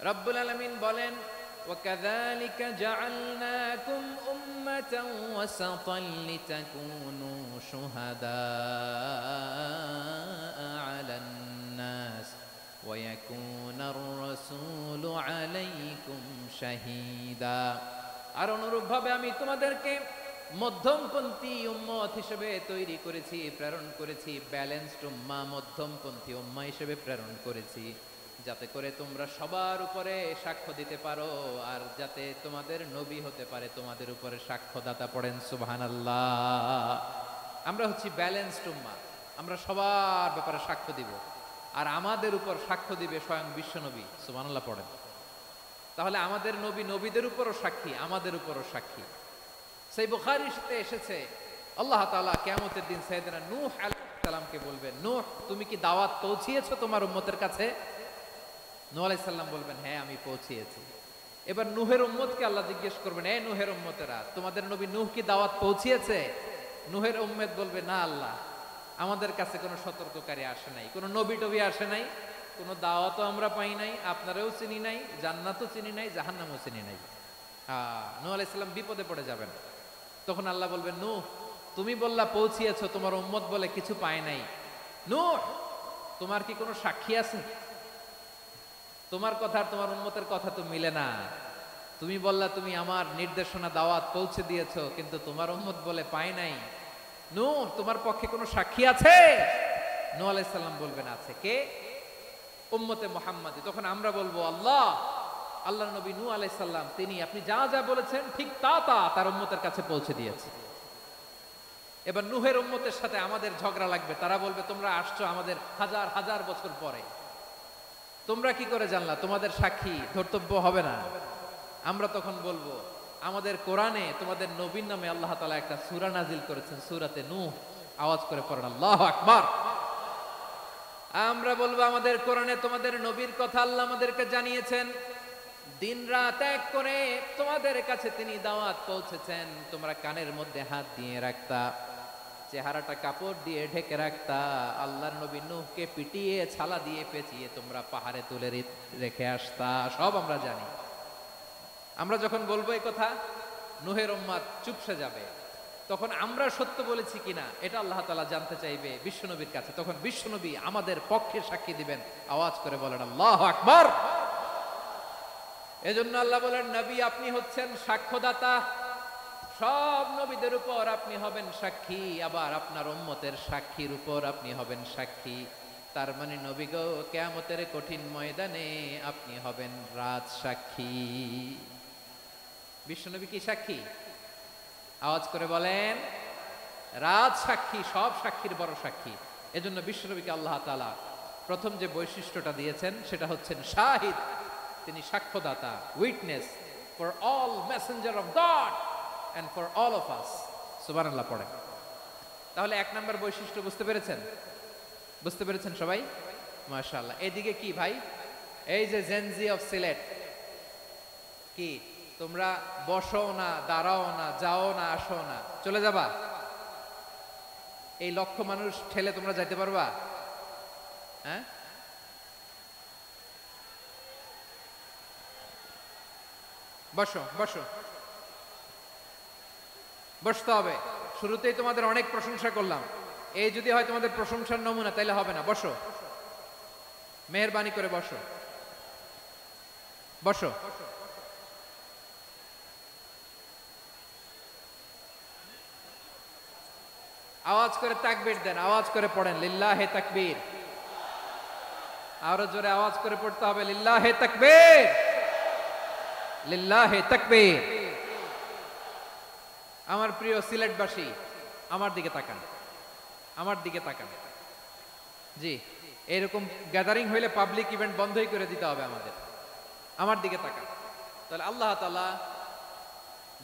রব্বুল আলামিন বলেন وَكَذَلِكَ جَعَلْنَاكُمْ أُمَّةً وَسَطًا لِتَكُونُوا شُهَدَاءَ عَلَى النَّاسِ وَيَكُونَ الرَّسُولُ عَلَيْكُمْ شَهِيدًا। আর অনুরূপভাবে আমি তোমাদেরকে মধ্যমপন্থী উম্মত হিসেবে তৈরি করেছি, প্রেরণ করেছি। ব্যালেন্সড উম্মাহ, মধ্যমপন্থী উম্মাহ হিসেবে প্রেরণ করেছি, যাতে করে তোমরা সবার উপরে সাক্ষ্য দিতে পারো, আর যাতে তোমাদের নবী হতে পারে তোমাদের উপরে সাক্ষ্যদাতা। পড়েন সুবহানাল্লাহ। আমরা হচ্ছি ব্যালেন্সড উম্মাহ, আমরা সবার ব্যাপারে সাক্ষ্য দিব, আর আমাদের উপর সাক্ষ্য দিবে স্বয়ং বিশ্বনবী। সুবহানাল্লাহ পড়েন। তাহলে আমাদের নবী নবীদের উপরও সাক্ষী, আমাদের উপরও সাক্ষী। সেই বুখারীতে এসেছে আল্লাহ তাআলা কিয়ামতের দিন সাইয়েদনা নূহ আলাইহিস সালামকে বলবেন, নূহ তুমি কি দাওয়াত পৌঁছিয়েছো তোমার উম্মতের কাছে? নূহ আলাইহিস সালাম বলবেন হ্যাঁ আমি পৌঁছিয়েছি। এবার নূহের উম্মতকে আল্লাহ জিজ্ঞেস করবেন, এই নূহের উম্মতেরা তোমাদের নবী নূহ কি দাওয়াত পৌঁছিয়েছে? নূহের উম্মত বলবে না আল্লাহ, আমাদের কাছে কোনো সতর্ককারী আসে নাই, কোনো নবী টবি আসে নাই, কোনো দাওয়াতও আমরা পাই নাই, আপনারাও চিনি নাই, জান্নাতও চিনি নাই, জাহান্নামও চিনি নাই। নূহ আলাইহিস সালাম বিপদে পড়ে যাবেন। তখন আল্লাহ বলবেন নূহ তুমি বললা পৌঁছিয়েছো, তোমার উম্মত বলে কিছু পায় নাই। নূহ তোমার কি কোনো সাক্ষী আছে? তোমার কথা আর তোমার উম্মতের কথা তো মিলে না। তুমি বললা তুমি আমার নির্দেশনা দাওয়াত পৌঁছে দিয়েছো, কিন্তু তোমার উম্মত বলে পায় নাই। নূহ তোমার পক্ষে কোনো সাক্ষী আছে? নূহ আলাইহিস সালাম বলবেন আছে। কে? উম্মতে মুহাম্মাদী। তখন আমরা বলবো আল্লাহ, আল্লাহর নবী নূহ আলাইহিস সালাম তিনি আপনি যা যা বলেছেন ঠিক তা তা তার উম্মতের কাছে পৌঁছে দিয়েছে। এবার নূহের উম্মতের সাথে আমাদের ঝগড়া লাগবে। তারা বলবে তোমরা আসছো আমাদের হাজার হাজার বছর পরে, তোমরা কি করে জানলা? তোমাদের সাক্ষী ধর্তব্য হবে না। আমরা তখন বলবো আমাদের কোরআনে তোমাদের নবীর নামে আল্লাহ তাআলা একটা সূরা নাজিল করেছেন, সূরাতে নূহ। আওয়াজ করে পড়েন আল্লাহু আকবার। আমরা বলবো আমাদের কোরআনে তোমাদের নবীর কথা আল্লাহ আমাদেরকে জানিয়েছেন, দিন রাত এক করে তোমাদের কাছে তিনি দাওয়াত পৌঁছেছেন। তোমরা কানের মধ্যে হাত দিয়ে রাখতা, চেহারাটা কাপড় দিয়ে ঢেকে রাখতা, আল্লাহর নবী নূহকে পিটিয়ে ছালা দিয়ে পেঁচিয়ে তোমরা পাহাড়ে তুলে রেখে আসতা। সব আমরা জানি। আমরা যখন বলবো এই কথা, নূহের উম্মত চুপসে যাবে। তখন আমরা সত্য বলেছি কিনা এটা আল্লাহ তাআলা জানতে চাইবে বিশ্বনবীর কাছে। তখন বিশ্বনবী আমাদের পক্ষে সাক্ষী দিবেন। আওয়াজ করে বলেন আল্লাহু আকবার। এজন্য আল্লাহ বলেন, নবী আপনি হচ্ছেন সাক্ষ্যদাতা, সব নবীদের উপর আপনি হবেন সাক্ষী, আবার আপনার উম্মতের সাক্ষীর উপর আপনি হবেন সাক্ষী। তার মানে নবী গো, কিয়ামতের কঠিন ময়দানে আপনি হবেন রাজ সাক্ষী। বিশ্বনবী কি সাক্ষী? আওয়াজ করে বলেন, রাজ সাক্ষী, সব সাক্ষীর বড় সাক্ষী। এজন্য বিশ্বনবীকে আল্লাহ তাআলা প্রথম যে বৈশিষ্ট্যটা দিয়েছেন সেটা হচ্ছেন শাহিদ। তিনি সাক্ষ্যদাতা, witness for all messenger of God and for all of us. সুবহানাল্লাহ পড়েন। তাহলে এক নাম্বার বৈশিষ্ট্য বুঝতে পেরেছেন? বুঝতে পেরেছেন সবাই? মাশাআল্লাহ। এদিকে কি ভাই, এই যে জেনজি অফ সিলেট, কি তোমরা বসো না, দাঁড়াও না, যাও না, আসো না, চলে যাবা? এই লক্ষ মানুষ ঠেলে তোমরা যাইতে পারবা? হ্যাঁ, বসো বসো, বসতে হবে। শুরুতেই তোমাদের অনেক প্রশংসা করলাম, এই যদি হয় তোমাদের প্রশংসার নমুনা, তাইলে হবে না। বসো, মেহেরবানি করে বসো, বসো। আওয়াজ করে তাকবীর দেন, আওয়াজ করে পড়েন লিল্লাহে তাকবীর। আরো জোরে আওয়াজ করে পড়তে হবে লিল্লাহে তাকবীর, লিল্লাহে তাকবীর। আমার প্রিয় সিলেটবাসী, আমার দিকে তাকান, আমার দিকে তাকান। জি, এরকম গ্যাদারিং হইলে পাবলিক ইভেন্ট বন্ধই করে দিতে হবে আমাদের। আমার দিকে তাকান। তাহলে আল্লাহ তাআলা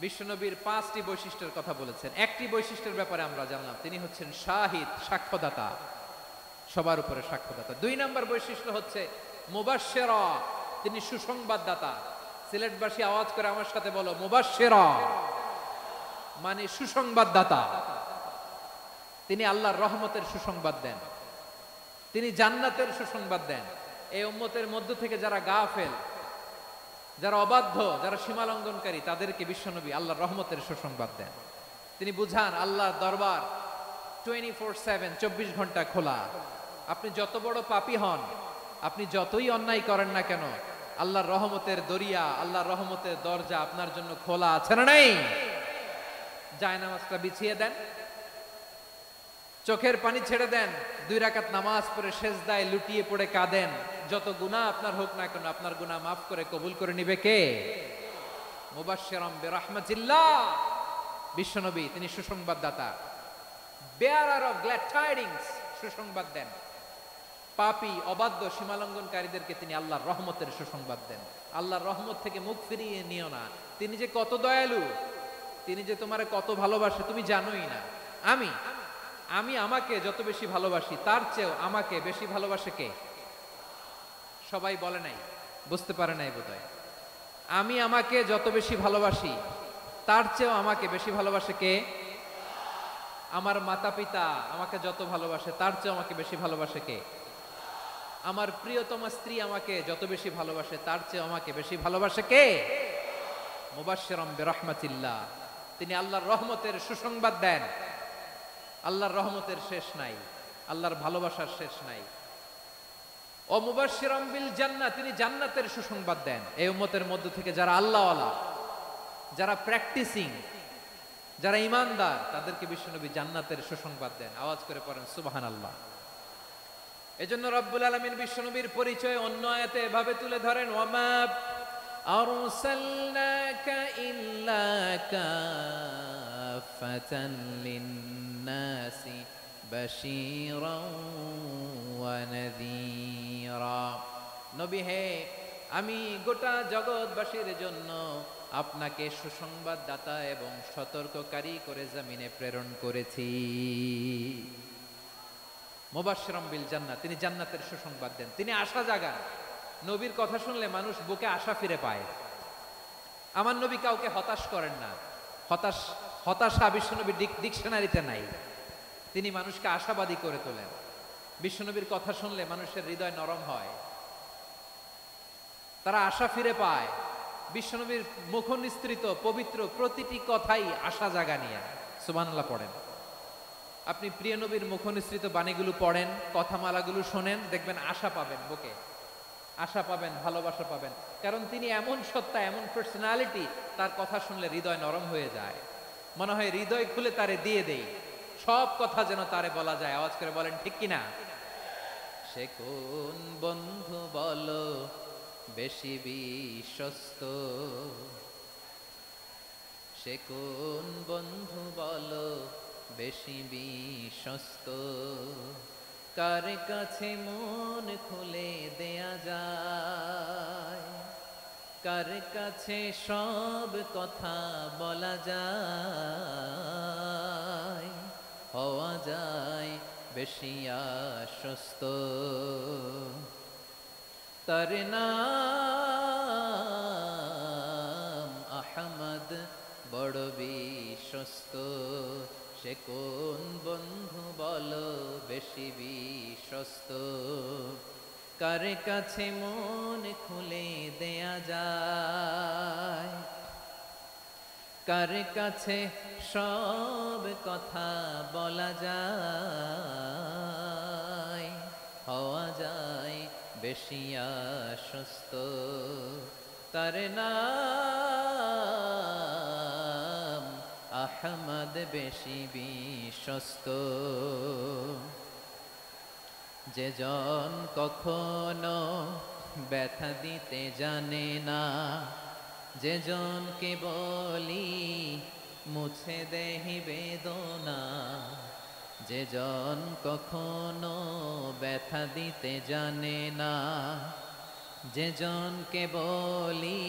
বিশ্বনবীর 5টি বৈশিষ্ট্যের কথা বলেছেন। একটি বৈশিষ্ট্যের ব্যাপারে আমরা জানলাম, তিনি হচ্ছেন শাহিদ, সাক্ষ্যদাতা, সবার উপরে সাক্ষ্যদাতা। 2 নম্বর বৈশিষ্ট্য হচ্ছে মুবাশশিরা, তিনি সুসংবাদদাতা। সিলেটবাসী আওয়াজ করে আমার সাথে বলো, মুবাশশিরা মানে সুসংবাদদাতা। তিনি আল্লাহর রহমতের সুসংবাদ দেন, তিনি জান্নাতের সুসংবাদ দেন। এই উম্মতের মধ্য থেকে যারা গাফেল, যারা অবাধ্য, যারা সীমালঙ্ঘনকারী, তাদেরকে বিশ্বনবী আল্লাহর রহমতের সুসংবাদ দেন। তিনি বুঝান আল্লাহর দরবার 24/7, 24 ঘন্টা খোলা। আপনি যত বড় পাপী হন, আপনি যতই অন্যায় করেন না কেন, আল্লাহর রহমতের দরিয়া, আল্লাহর রহমতের দরজা আপনার জন্য খোলা আছে না নাই? জায়নামাজটা বিছিয়ে দেন, চোখের পানি ছেড়ে দেন, 2 রাকাত নামাজ পড়ে সেজদায় লুটিয়ে পড়ে কাঁদেন। যত গুনাহ আপনার হোক না কেন, আপনার গুনাহ মাফ করে কবুল করে নিবে কে? মুবাশশিরাম বিরাহমাতিল্লাহ। বিশ্বনবী তিনি সুসংবাদদাতা, বেয়ারার অফ গ্ল্যাড টাইডিংস, সুসংবাদ দেন। পাপী, অবাধ্য, সীমালঙ্ঘনকারীদেরকে তিনি আল্লাহর রহমতের সুসংবাদ দেন। আল্লাহর রহমত থেকে মুখ ফিরিয়ে নিও না। তিনি যে কত দয়ালু, তিনি যে তোমারে কত ভালোবাসে তুমি জানোই না। আমি আমাকে যত বেশি ভালোবাসি, তার চেয়েও আমাকে বেশি ভালোবাসে কে? সবাই বলে নাই, বুঝতে পারে নাই বোধহয়। আমি আমাকে যত বেশি ভালোবাসি, তার চেয়েও আমাকে বেশি ভালোবাসে কে? আমার মাতা পিতা আমাকে যত ভালোবাসে, তার চেয়েও আমাকে বেশি ভালোবাসে কে? আমার প্রিয়তমা স্ত্রী আমাকে যত বেশি ভালোবাসে, তার চেয়েও আমাকে বেশি ভালোবাসে কে? মুবাশশিরাম বিরাহমাতিল্লাহ, তিনি আল্লাহর রহমতের সুসংবাদ দেন। আল্লাহর রহমতের শেষ নাই, আল্লাহর ভালোবাসার শেষ নাই। ও মুবাশশিরাম বিল জান্নাহ, তিনি জান্নাতের সুসংবাদ দেন। এই উম্মতের মধ্য থেকে যারা আল্লাহওয়ালা, যারা প্র্যাকটিসিং, যারা ঈমানদার, তাদেরকে বিশ্বনবী জান্নাতের সুসংবাদ দেন। আওয়াজ করে পড়েন সুবহানাল্লাহ। এজন্য রব্বুল আলামিন বিশ্বনবীর পরিচয় অন্য আয়াতে এভাবে তুলে ধরেন, ওয়ামা আরসালনাকা ইল্লা কাফাতান লিন-নাসি বাশীরাও ওয়া নাযীরা। নবী হে, আমি গোটা জগৎবাসীর জন্য আপনাকে সুসংবাদদাতা এবং সতর্ককারী করে জমিনে প্রেরণ করেছি। মুবাশশিরাম বিল জান্নাহ, তিনি জান্নাতের সুসংবাদ দেন, তিনি আশা জাগান। নবীর কথা শুনলে মানুষ বুকে আশা ফিরে পায়। আমার নবী কাউকে হতাশ করেন না। হতাশা বিশ্বনবীর ডিকশনারিতে নাই। তিনি মানুষকে আশাবাদী করে তোলেন। বিশ্বনবীর কথা শুনলে মানুষের হৃদয় নরম হয়, তারা আশা ফিরে পায়। বিশ্বনবীর মুখ নিঃসৃত পবিত্র প্রতিটি কথাই আশা জাগানিয়া। সুবহানাল্লাহ পড়েন। আপনি প্রিয় নবীর মুখনিসৃত বাণীগুলো পড়েন, কথামালাগুলো শোনেন, দেখবেন আশা পাবেন, বুকে আশা পাবেন, ভালোবাসা পাবেন। কারণ তিনি এমন সত্তা, এমন পার্সোনালিটি, তার কথা শুনলে হৃদয় নরম হয়ে যায়। মনে হয় হৃদয় খুলে তারে দিয়ে দেই, সব কথা যেন তারে বলা যায়। আওয়াজ করে বলেন ঠিক কিনা? সে কোন বন্ধু বলো বেশি বিশ্বস্ত, সে কোন বন্ধু বলো বেশি বিশ্বস্ত, কার কাছে মন খুলে দেয়া যায়, কার কাছে সব কথা বলা যায়, হওয়া যায় বেশি আশ্বস্ত। তার নাম আহমদ, বড় বিশ্বস্ত। সে কোন বন্ধু বলো বেশি বিশ্বস্ত, কার কাছে মন খুলে দেয়া যায়, কার কাছে সব কথা বলা যায়, হওয়া যায় বেশি আশ্বস্ত। তার নাম আহমদ, বেশি বিশ্বস্ত। যে জন কখনো ব্যথা দিতে জানে না, যে জনকে বলি মুছে দেহি বেদনা, যে জন কখনো ব্যথা দিতে জানে না, যে জনকে বলি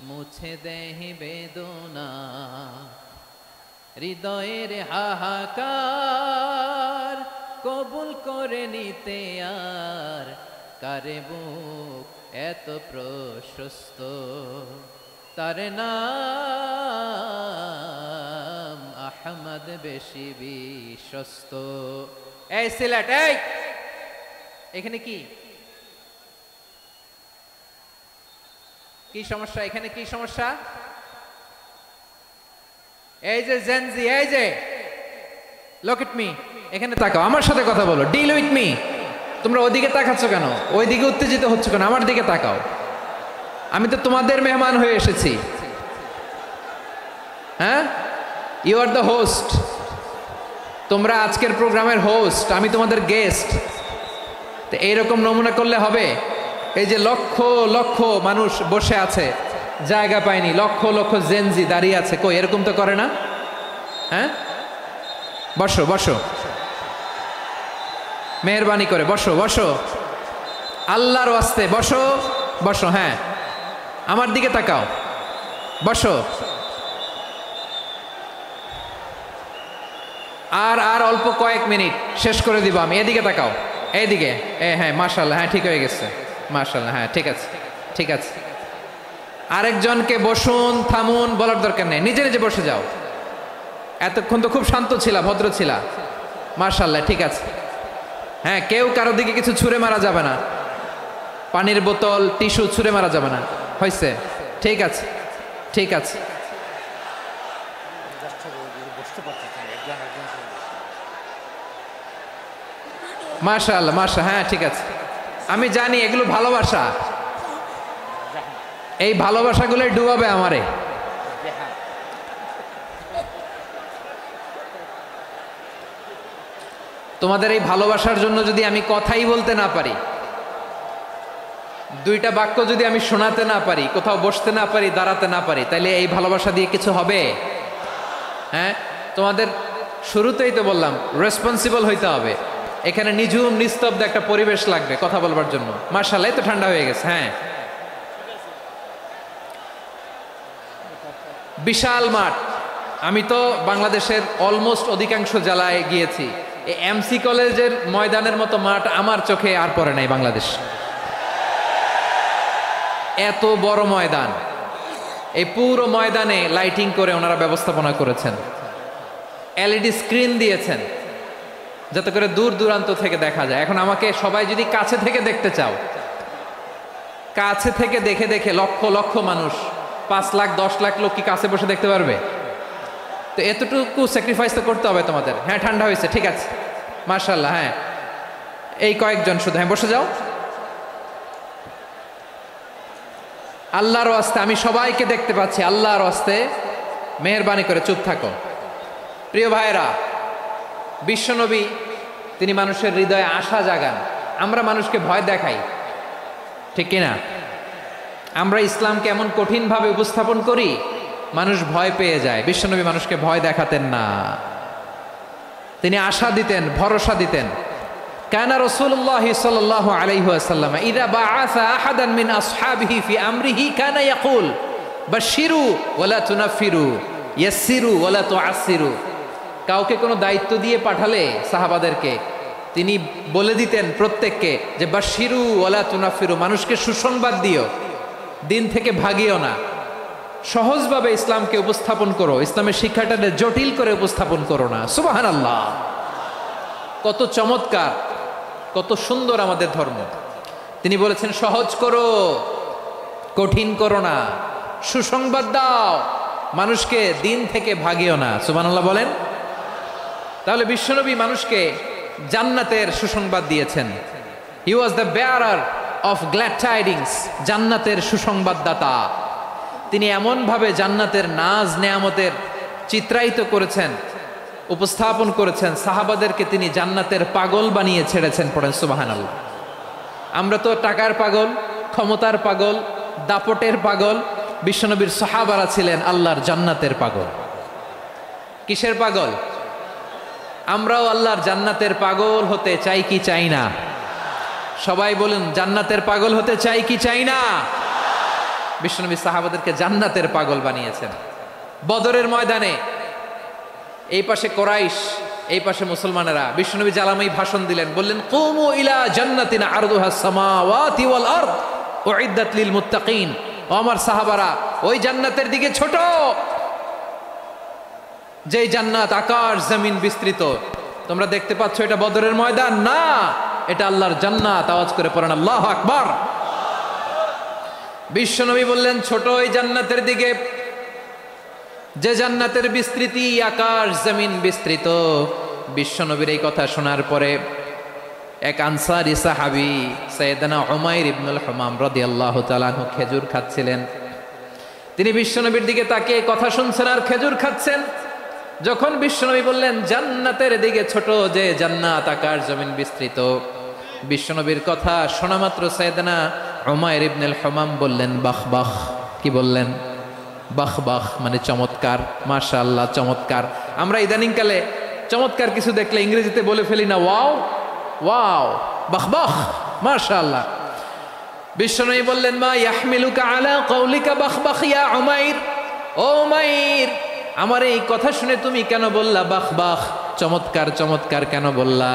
মুছে দেহি বেদনা, হৃদয়ের হাহাকার কবুল করে নিতে আর কারে বুক এত প্রশস্ত। তার নাম আহমদ, বেশি বিশ্বস্ত। এই সিলেট, এই এখানে কি কি সমস্যা? এখানে কি সমস্যা? এই যে জেনজি, এই যে লুক এট মি, এখানে তাকাও, আমার সাথে কথা বলো, ডিল উইথ মি। তোমরা ওইদিকে তাকাচ্ছ কেন? ওইদিকে উত্তেজিত হচ্ছ কেন? আমার দিকে তাকাও। আমি তো তোমাদের মেহমান হয়ে এসেছি। হ্যাঁ, ইউ আর দ্য হোস্ট। তোমরা আজকের প্রোগ্রামের হোস্ট, আমি তোমাদের গেস্ট। তো এইরকম নমুনা করলে হবে? এই যে লক্ষ লক্ষ মানুষ বসে আছে, জায়গা পায়নি, লক্ষ লক্ষ জেনজি দাঁড়িয়ে আছে, কই এরকম তো করে না? হ্যাঁ, বসো বসো, মেহরবানি করে বসো বসো, আল্লাহর ওয়াস্তে বসো বসো। হ্যাঁ, আমার দিকে তাকাও, বসো। আর আর অল্প কয়েক মিনিট, শেষ করে দিব আমি। এদিকে তাকাও, এইদিকে। হ্যাঁ, মাশাআল্লাহ, হ্যাঁ ঠিক হয়ে গেছে, মাশাআল্লাহ, হ্যাঁ ঠিক আছে ঠিক আছে। আরেকজনকে বসুন, থামুন বলার দরকার নেই, নিজে নিজে বসে যাও। এতক্ষণ তো খুব শান্ত ছিলা, ভদ্র ছিলা, মাশাআল্লাহ, ঠিক আছে। হ্যাঁ, কেউ কারো দিকে কিছু ছুঁড়ে মারা যাবে না, পানির বোতল, টিস্যু ছুঁড়ে মারা যাবে না, হয়েছে? ঠিক আছে ঠিক আছে। মাশাআল্লাহ মাশাআল্লাহ, হ্যাঁ ঠিক আছে। আমি জানি এগুলো ভালোবাসা, এই ভালোবাসাগুলোই ডুবাবে আমারে। তোমাদের এই ভালোবাসার জন্য যদি আমি কথাই বলতে না পারি, দুইটা বাক্য যদি আমি শোনাতে না পারি, কোথাও বসতে না পারি, দাঁড়াতে না পারি, তাহলে এই ভালোবাসা দিয়ে কিছু হবে? হ্যাঁ, তোমাদের শুরুতেই তো বললাম রেসপন্সিবল হইতে হবে। এখানে নিঝুম নিস্তব্ধ একটা পরিবেশ লাগবে কথা বলবার জন্য। মাশাআল্লাহ, তো ঠান্ডা হয়ে গেছে। হ্যাঁ, বিশাল মাঠ। আমি তো বাংলাদেশের অলমোস্ট অধিকাংশ জেলায় গিয়েছি, এই এমসি কলেজের ময়দানের মতো মাঠ আমার চোখে আর পড়ে নাই বাংলাদেশ। এত বড় ময়দান, এই পুরো ময়দানে লাইটিং করে ওনারা ব্যবস্থাপনা করেছেন, এলইডি স্ক্রিন দিয়েছেন যাতে করে দূর দূরান্ত থেকে দেখা যায়। এখন আমাকে সবাই যদি কাছে থেকে দেখতে চাও, কাছে থেকে দেখে দেখে লক্ষ লক্ষ মানুষ, 5 লাখ 10 লাখ লোক কি কাছে বসে দেখতে পারবে? তো এতটুকু স্যাক্রিফাইস তো করতে হবে তোমাদের। হ্যাঁ ঠান্ডা হয়েছে, ঠিক আছে, মাশাআল্লাহ। হ্যাঁ এই কয়েকজন শুধু, হ্যাঁ বসে যাও। আল্লাহর ওয়াস্তে আমি সবাইকে দেখতে পাচ্ছি, আল্লাহর ওয়াস্তে মেহেরবানি করে চুপ থাকো। প্রিয় ভাইরা, বিশ্বনবী তিনি মানুষের হৃদয়ে আশা জাগান। আমরা মানুষকে ভয় দেখাই, ঠিক কিনা? আমরা ইসলামকে এমন কঠিনভাবে উপস্থাপন করি, মানুষ ভয় পেয়ে যায়। বিশ্বনবী মানুষকে ভয় দেখাতেন না, তিনি আশা দিতেন, ভরসা দিতেন। কানা রাসূলুল্লাহ সাল্লাল্লাহু আলাইহি ওয়াসাল্লাম ইযা বাআসা আহাদান মিন আসহাবিহি ফি আমরিহি কানা ইয়াকুল বাশশিরু ওয়ালা তুনাফিরু ইয়াসসিরু ওয়ালা তুআসসিরু। কাউকে কোনো দায়িত্ব দিয়ে পাঠালে সাহাবাদেরকে তিনি বলে দিতেন প্রত্যেককে যে বাশশিরু ওয়ালা তুনাফিরু, মানুষকে সুসংবাদ দিও, দিন থেকে ভাগিও না, সহজভাবে ইসলামকে উপস্থাপন করো, ইসলামের শিক্ষাটাকে জটিল করে উপস্থাপন করো না। সুবহানাল্লাহ, কত চমৎকার, কত সুন্দর আমাদের ধর্ম। তিনি বলেছেন সহজ করো, কঠিন করো না, সুসংবাদ দাও, মানুষকে দিন থেকে ভাগিও না। সুবহানাল্লাহ বলেন। তাহলে বিশ্বনবী মানুষকে জান্নাতের সুসংবাদ দিয়েছেন। He was the bearer of glad tidings, জান্নাতের সুসংবাদদাতা। তিনি এমনভাবে জান্নাতের নাজ নেয়ামতের চিত্রায়িত করেছেন, উপস্থাপন করেছেন, সাহাবাদেরকে তিনি জান্নাতের পাগল বানিয়ে ছেড়েছেন। পড়েন সুবহানাল্লাহ। আমরা তো টাকার পাগল, ক্ষমতার পাগল, দাপটের পাগল। বিশ্বনবীর সাহাবারা ছিলেন আল্লাহর জান্নাতের পাগল। কিসের পাগল? আমরাও আল্লাহর জান্নাতের পাগল হতে চাই কি চাই না? সবাই বলুন, জান্নাতের পাগল হতে চাই কি চাই না? বিশ্বনবী সাহাবাদেরকে জান্নাতের পাগল বানিয়েছেন। বদরের ময়দানে এই পাশে কোরাইশ, এই পাশে মুসলমানেরা। বিশ্বনবী জ্বালাময়ী ভাষণ দিলেন, বললেন কুমু ইলা জান্নাতিন আরদুহা সামাওয়াতি ওয়াল আরদ উইদ্দাত লিল মুত্তাকিন। ও আমার সাহাবারা, ওই জান্নাতের দিকে ছোট, যেই জান্নাত আকাশ জমিন বিস্তৃত। তোমরা দেখতে পাচ্ছ এটা বদরের ময়দান না, এটা আল্লাহর জান্নাত। আওয়াজ করে পড়েন আল্লাহু আকবার। বিশ্বনবী বললেন ছোট ওই জান্নাতের দিকে, যে জান্নাতের বিস্তৃতি আকাশ জমিন বিস্তৃত। বিশ্বনবীর এই কথা শোনার পরে এক আনসারী সাহাবী সাইয়েদনা উমাইর ইবনুল হুমাম রাদিয়াল্লাহু তাআলা আনহু খেজুর খাচ্ছিলেন। তিনি বিশ্বনবীর দিকে তাকিয়ে কথা শুনছেন আর খেজুর খাচ্ছেন। যখন বিশ্বনবী বললেন জান্নাতের দিকে ছোট, যে জান্নাত আকাশ জমিন বিস্তৃত, বিশ্বনবীর কথা শোনা মাত্র সাইয়েদনা উমাইর ইবনুল হুমাম বললেন বাহ বাহ। কি বললেন? বাহ বাহ, মানে চমৎকার, মাশাআল্লাহ চমৎকার। আমরা ইদানিংকালে চমৎকার কিছু দেখলে ইংরেজিতে বলে ফেলি না ওয়াও ওয়াও, বাহ বাহ, মাশাআল্লাহ। বিশ্বনবী বললেন মা ইয়াহমিলুকা আলা কওলিকা বাহ বাহ ইয়া উমাইর। ও উমাইর, আমার এই কথা শুনে তুমি কেন বললা বাহ বাহ, চমৎকার চমৎকার কেন বললা?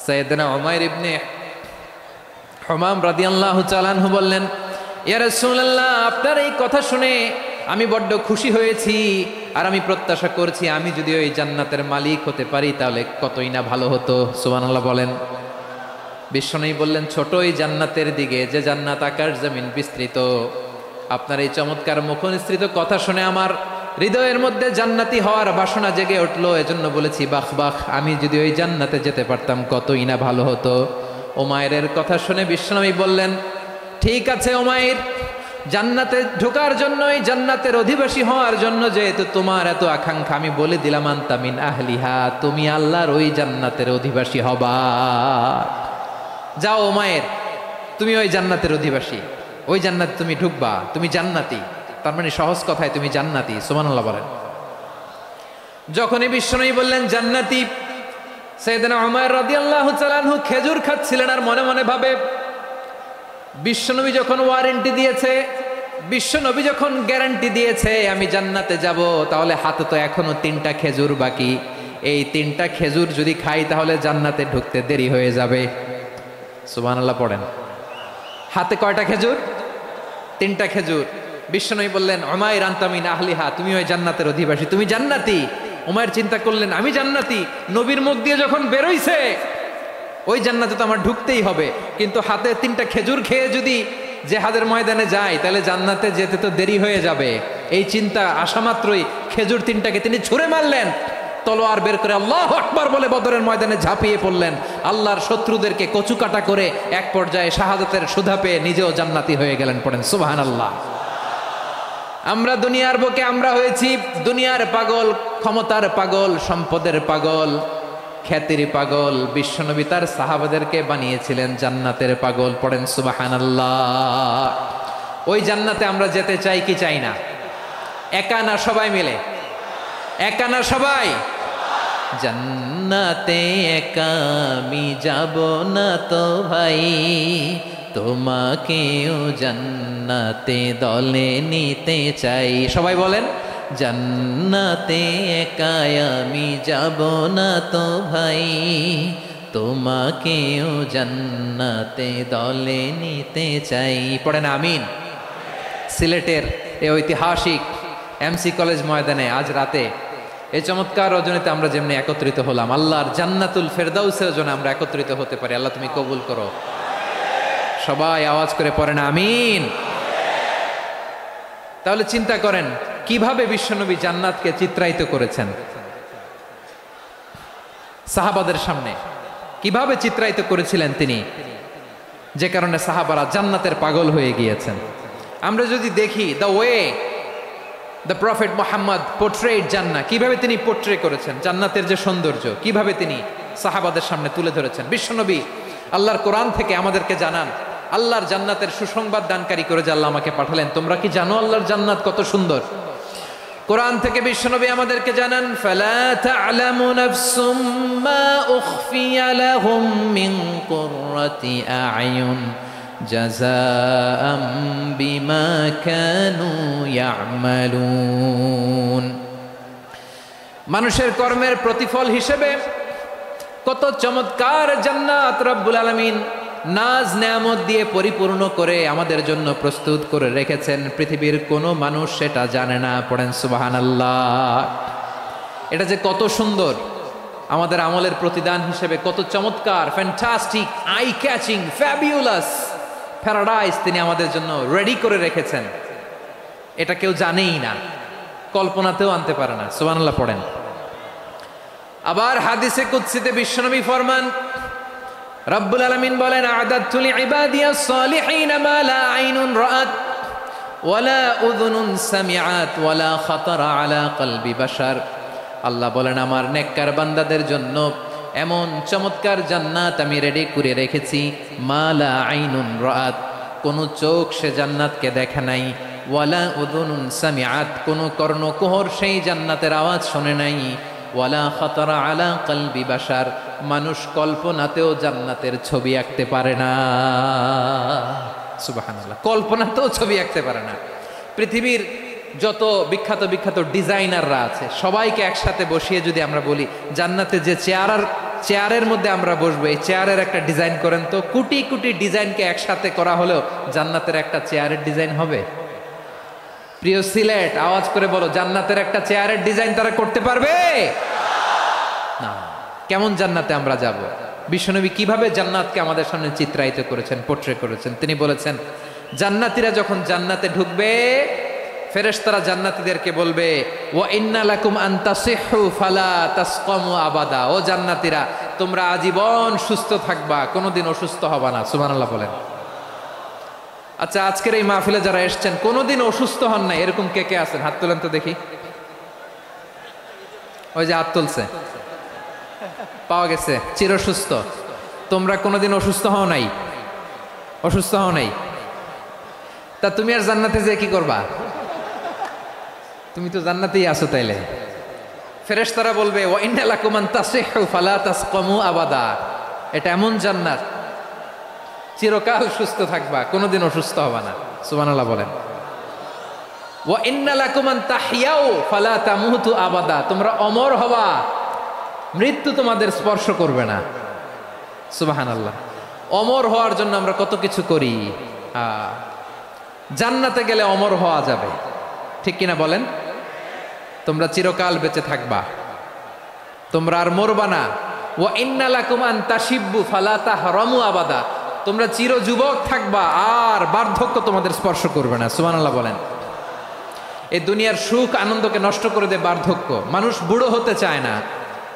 সাইয়েদনা উমাইর ইবনে হুমাম রাদিয়াল্লাহু তাআলা আনহু বললেন ইয়া রাসূলুল্লাহ, আপনার এই কথা শুনে আমি বড্ড খুশি হয়েছি, আর আমি প্রত্যাশা করছি আমি যদি ওই জান্নাতের মালিক হতে পারি তাহলে কতই না ভালো হতো। সুবহানাল্লাহ বলেন। বিশ্বনবী বললেন ছোট ওই জান্নাতের দিকে, যে জান্নাত আকাশ জমিন বিস্তৃত। আপনার এই চমৎকার মুখনিসৃত কথা শুনে আমার হৃদয়ের মধ্যে জান্নাতি হওয়ার বাসনা জেগে উঠলো, এজন্য বলেছি বাহ বাহ, আমি যদি ওই জান্নাতে যেতে পারতাম কতই না ভালো হতো। উমাইরের কথা শুনে বিশ্বনবী বললেন ঠিক আছে উমাইর, জান্নাতে ঢোকার জন্য, এই জান্নাতের অধিবাসী হওয়ার জন্য যেহেতু তোমার এত আকাঙ্ক্ষা, আমি বলে দিলাম আনতা মিন আহলিহা, তুমি আল্লাহর ওই জান্নাতের অধিবাসী হবা। যাও উমাইর, তুমি ওই জান্নাতের অধিবাসী, ওই জান্নাতে তুমি ঢুকবা, তুমি জান্নাতি। তার মানে সহজ কথায় তুমি জান্নাতি। সুবহানাল্লাহ বলেন। যখনই বিশ্বনবী বললেন জান্নাতি, সাইয়েদনা উমাইর রাদিয়াল্লাহু তাআলা আনহু খেজুর খাচ্ছিলেন আর মনে মনে ভাবে বিশ্বনবী যখন ওয়ারেন্টি দিয়েছে, বিশ্বনবী যখন গ্যারান্টি দিয়েছে আমি জান্নাতে যাব, তাহলে হাতে তো এখনো 3টা খেজুর বাকি। এই 3টা খেজুর যদি খাই তাহলে জান্নাতে ঢুকতে দেরি হয়ে যাবে। সুবহানাল্লাহ পড়েন। হাতে কয়টা খেজুর? 3টা খেজুর। বিশ্বনবী বললেন উমাইর আনতা মিন আহলিহা, তুমি ওই জান্নাতের অধিবাসী, তুমি জান্নাতি। উমাইর চিন্তা করলেন আমি জান্নাতি, নবীর মুখ দিয়ে যখন বেরোইছে ওই জান্নাতে তো আমার ঢুকতেই হবে, কিন্তু হাতে 3টা খেজুর খেয়ে যদি জেহাদের ময়দানে যাই তাহলে জান্নাতে যেতে তো দেরি হয়ে যাবে, এই চিন্তা আসা মাত্রই খেজুর 3টাকে তিনি ছুঁড়ে মারলেন, তলোয়ার বের করে আল্লাহু আকবার বলে বদরের ময়দানে ঝাঁপিয়ে পড়লেন। আল্লাহর শত্রুদেরকে কচুকাটা করে এক পর্যায়ে শাহাদাতের সুধা পেয়ে নিজেও জান্নাতি হয়ে গেলেন। পড়েন সুবহানাল্লাহ। আমরা দুনিয়ার বুকে আমরা হয়েছি দুনিয়ার পাগল, ক্ষমতার পাগল, সম্পদের পাগল, খ্যাতির পাগল। বিশ্বনবী তার সাহাবাদেরকে বানিয়েছিলেন জান্নাতের পাগল। পড়েন সুবহানাল্লাহ। ওই জান্নাতে আমরা যেতে চাই কি চাই না? একা না সবাই মিলে? একা না সবাই? জান্নাতে একা আমি যাব না তো ভাই, তোমাকেও জান্নাতে দলে নিতে চাই। সবাই বলেন, জান্নাতে একা আমি যাব না তো ভাই, তোমাকেও জান্নাতে দলে নিতে চাই। পড়েন আমিন। সিলেটের এই ঐতিহাসিক এমসি কলেজ ময়দানে আজ রাতে এই চমৎকার রজনীতে আমরা যেমনি একত্রিত হলাম, আল্লাহর জান্নাতুল ফেরদাউসের জন্য আমরা একত্রিত হতে পারি। আল্লাহ তুমি কবুল করো। সবাই আওয়াজ করে পড়েন আমিন। তাহলে চিন্তা করেন কিভাবে বিশ্বনবী জান্নাতকে চিত্রায়িত করেছেন সাহাবাদের সামনে, কিভাবে চিত্রায়িত করেছিলেন তিনি, যে কারণে সাহাবারা জান্নাতের পাগল হয়ে গিয়েছেন। আমরা যদি দেখি the way the prophet Muhammad portrait জান্নাত, কিভাবে তিনি পোর্ট্রে করেছেন জান্নাতের যে সৌন্দর্য, কিভাবে তিনি সাহাবাদের সামনে তুলে ধরেছেন। বিশ্বনবী আল্লাহর কোরআন থেকে আমাদেরকে জানান, আল্লাহর জান্নাতের সুসংবাদ দানকারী করে যে আল্লাহ আমাকে পাঠালেন। তোমরা কি জানো আল্লাহর জান্নাত কত সুন্দর? কোরআন থেকে বিশ্বনবী আমাদেরকে জানান, ফালা তা'লামু নাফসুম মা উখফিয়া লাহুম মিন কুররাতি আ'য়ুন জাযাআম বিমা কানু ইয়া'মালুন। মানুষের কর্মের প্রতিফল হিসেবে কত চমৎকার জান্নাত রব্বুল আলামিন নাজ নেয়ামত দিয়ে পরিপূর্ণ করে আমাদের জন্য প্রস্তুত করে রেখেছেন। পৃথিবীর কোনো মানুষ সেটা জানে না। পড়েন সুবহানাল্লাহ। এটা যে কত সুন্দর, আমাদের আমলের প্রতিদান হিসেবে কত চমৎকার, fantastic, eye catching, fabulous paradise তিনি আমাদের জন্য রেডি করে রেখেছেন। এটা কেউ জানেই না, কল্পনাতেও আনতে পারে না। সুবহানাল্লাহ পড়েন। আবার হাদিসে কুদসিতে বিশ্বনবী ফরমান, রব্বুল আলামিন বলেন, আ'দাদতু লিইবাদিয়াস সালিহিন মা লা আইনুন রাআত ওয়ালা উযুনুন সামিআত ওয়ালা খাতারা আলা কলবি বাশার। আল্লাহ বলেন, আমার নেককার বান্দাদের জন্য এমন চমৎকার জান্নাত আমি রেডি করে রেখেছি, মা লা আইনুন রাআত, কোনো চোখ সে জান্নাতকে দেখে নাই, ওয়ালা উযুনুন সামিআত, কোনো কর্ণকুহর সেই জান্নাতের আওয়াজ শোনে নাই, ওয়ালা খাতারা আলা কলবি বাশার, মানুষ কল্পনাতেও জান্নাতের ছবি আঁকতে পারে না। সুবহানাল্লাহ, কল্পনাতেও ছবি আঁকতে পারে না। পৃথিবীর যত বিখ্যাত বিখ্যাত ডিজাইনাররা আছে সবাইকে একসাথে বসিয়ে যদি আমরা বলি জান্নাতে যে চেয়ারের মধ্যে আমরা বসবো, এই চেয়ারের একটা ডিজাইন করেন তো, কোটি কোটি ডিজাইনকে একসাথে করা হলেও জান্নাতের একটা চেয়ারের ডিজাইন হবে? প্রিয় সিলেট, আওয়াজ করে বলো, জান্নাতের একটা চেয়ারের ডিজাইন তারা করতে পারবে না। কেমন জান্নাতে আমরা যাব? বিশ্বনবী কিভাবে জান্নাতকে আমাদের সামনে চিত্রায়িত করেছেন, পোর্ট্রে করেছেন। তিনি বলেছেন, জান্নাতীরা যখন জান্নাতে ঢুকবে, ফেরেশতারা জান্নাতীদেরকে বলবে, ওয়া ইন্না লাকুম আন তাসিহু ফালা তাসকামু আবাদা। ও জান্নাতীরা, তোমরা আজীবন সুস্থ থাকবা, কোনোদিন অসুস্থ হবা না। সুবহানাল্লাহ বলেন। আচ্ছা, আজকের এই মাহফিলে যারা এসেছেন কোনোদিন অসুস্থ হন নাই, এরকম কে কে আছেন? হাত তোলেন তো দেখি। ওই যে হাত তুলছে, পাওয়া গেছে, চিরসুস্থ। তোমরা কোনোদিন অসুস্থ হও নাই? অসুস্থ হও নাই? তা তুমি আর জান্নাতে যে কি করবা? তুমি তো জান্নাতেই আছো। তাইলে ফেরেশতারা বলবে, ওয়া ইন্না লাকুম আন তাসিহু ফালা তাসকামু আবাদা। এটা এমন জান্নাত, চিরকাল সুস্থ থাকবা, কোনোদিন অসুস্থ হবা না। সুবহানাল্লাহ বলেন। ওয়া ইন্না লাকুম আন তাহইয়াউ ফালা তামুতু আবাদা। তোমরা অমর হবা, মৃত্যু তোমাদের স্পর্শ করবে না। সুবহানাল্লাহ। অমর হওয়ার জন্য আমরা কত কিছু করি। জান্নাতে গেলে অমর হওয়া যাবে, ঠিক কিনা বলেন? তোমরা চিরকাল বেঁচে থাকবা, তোমরা আর মরবা না। ওয়া ইন্না লাকুম আন তাশিব্বু ফালা তাহরামু আবাদা। তোমরা চির যুবক থাকবা, আর বার্ধক্য তোমাদের স্পর্শ করবে না। সুবহানাল্লাহ বলেন। এই দুনিয়ার সুখ আনন্দকে নষ্ট করে দেয় বার্ধক্য। মানুষ বুড়ো হতে চায় না।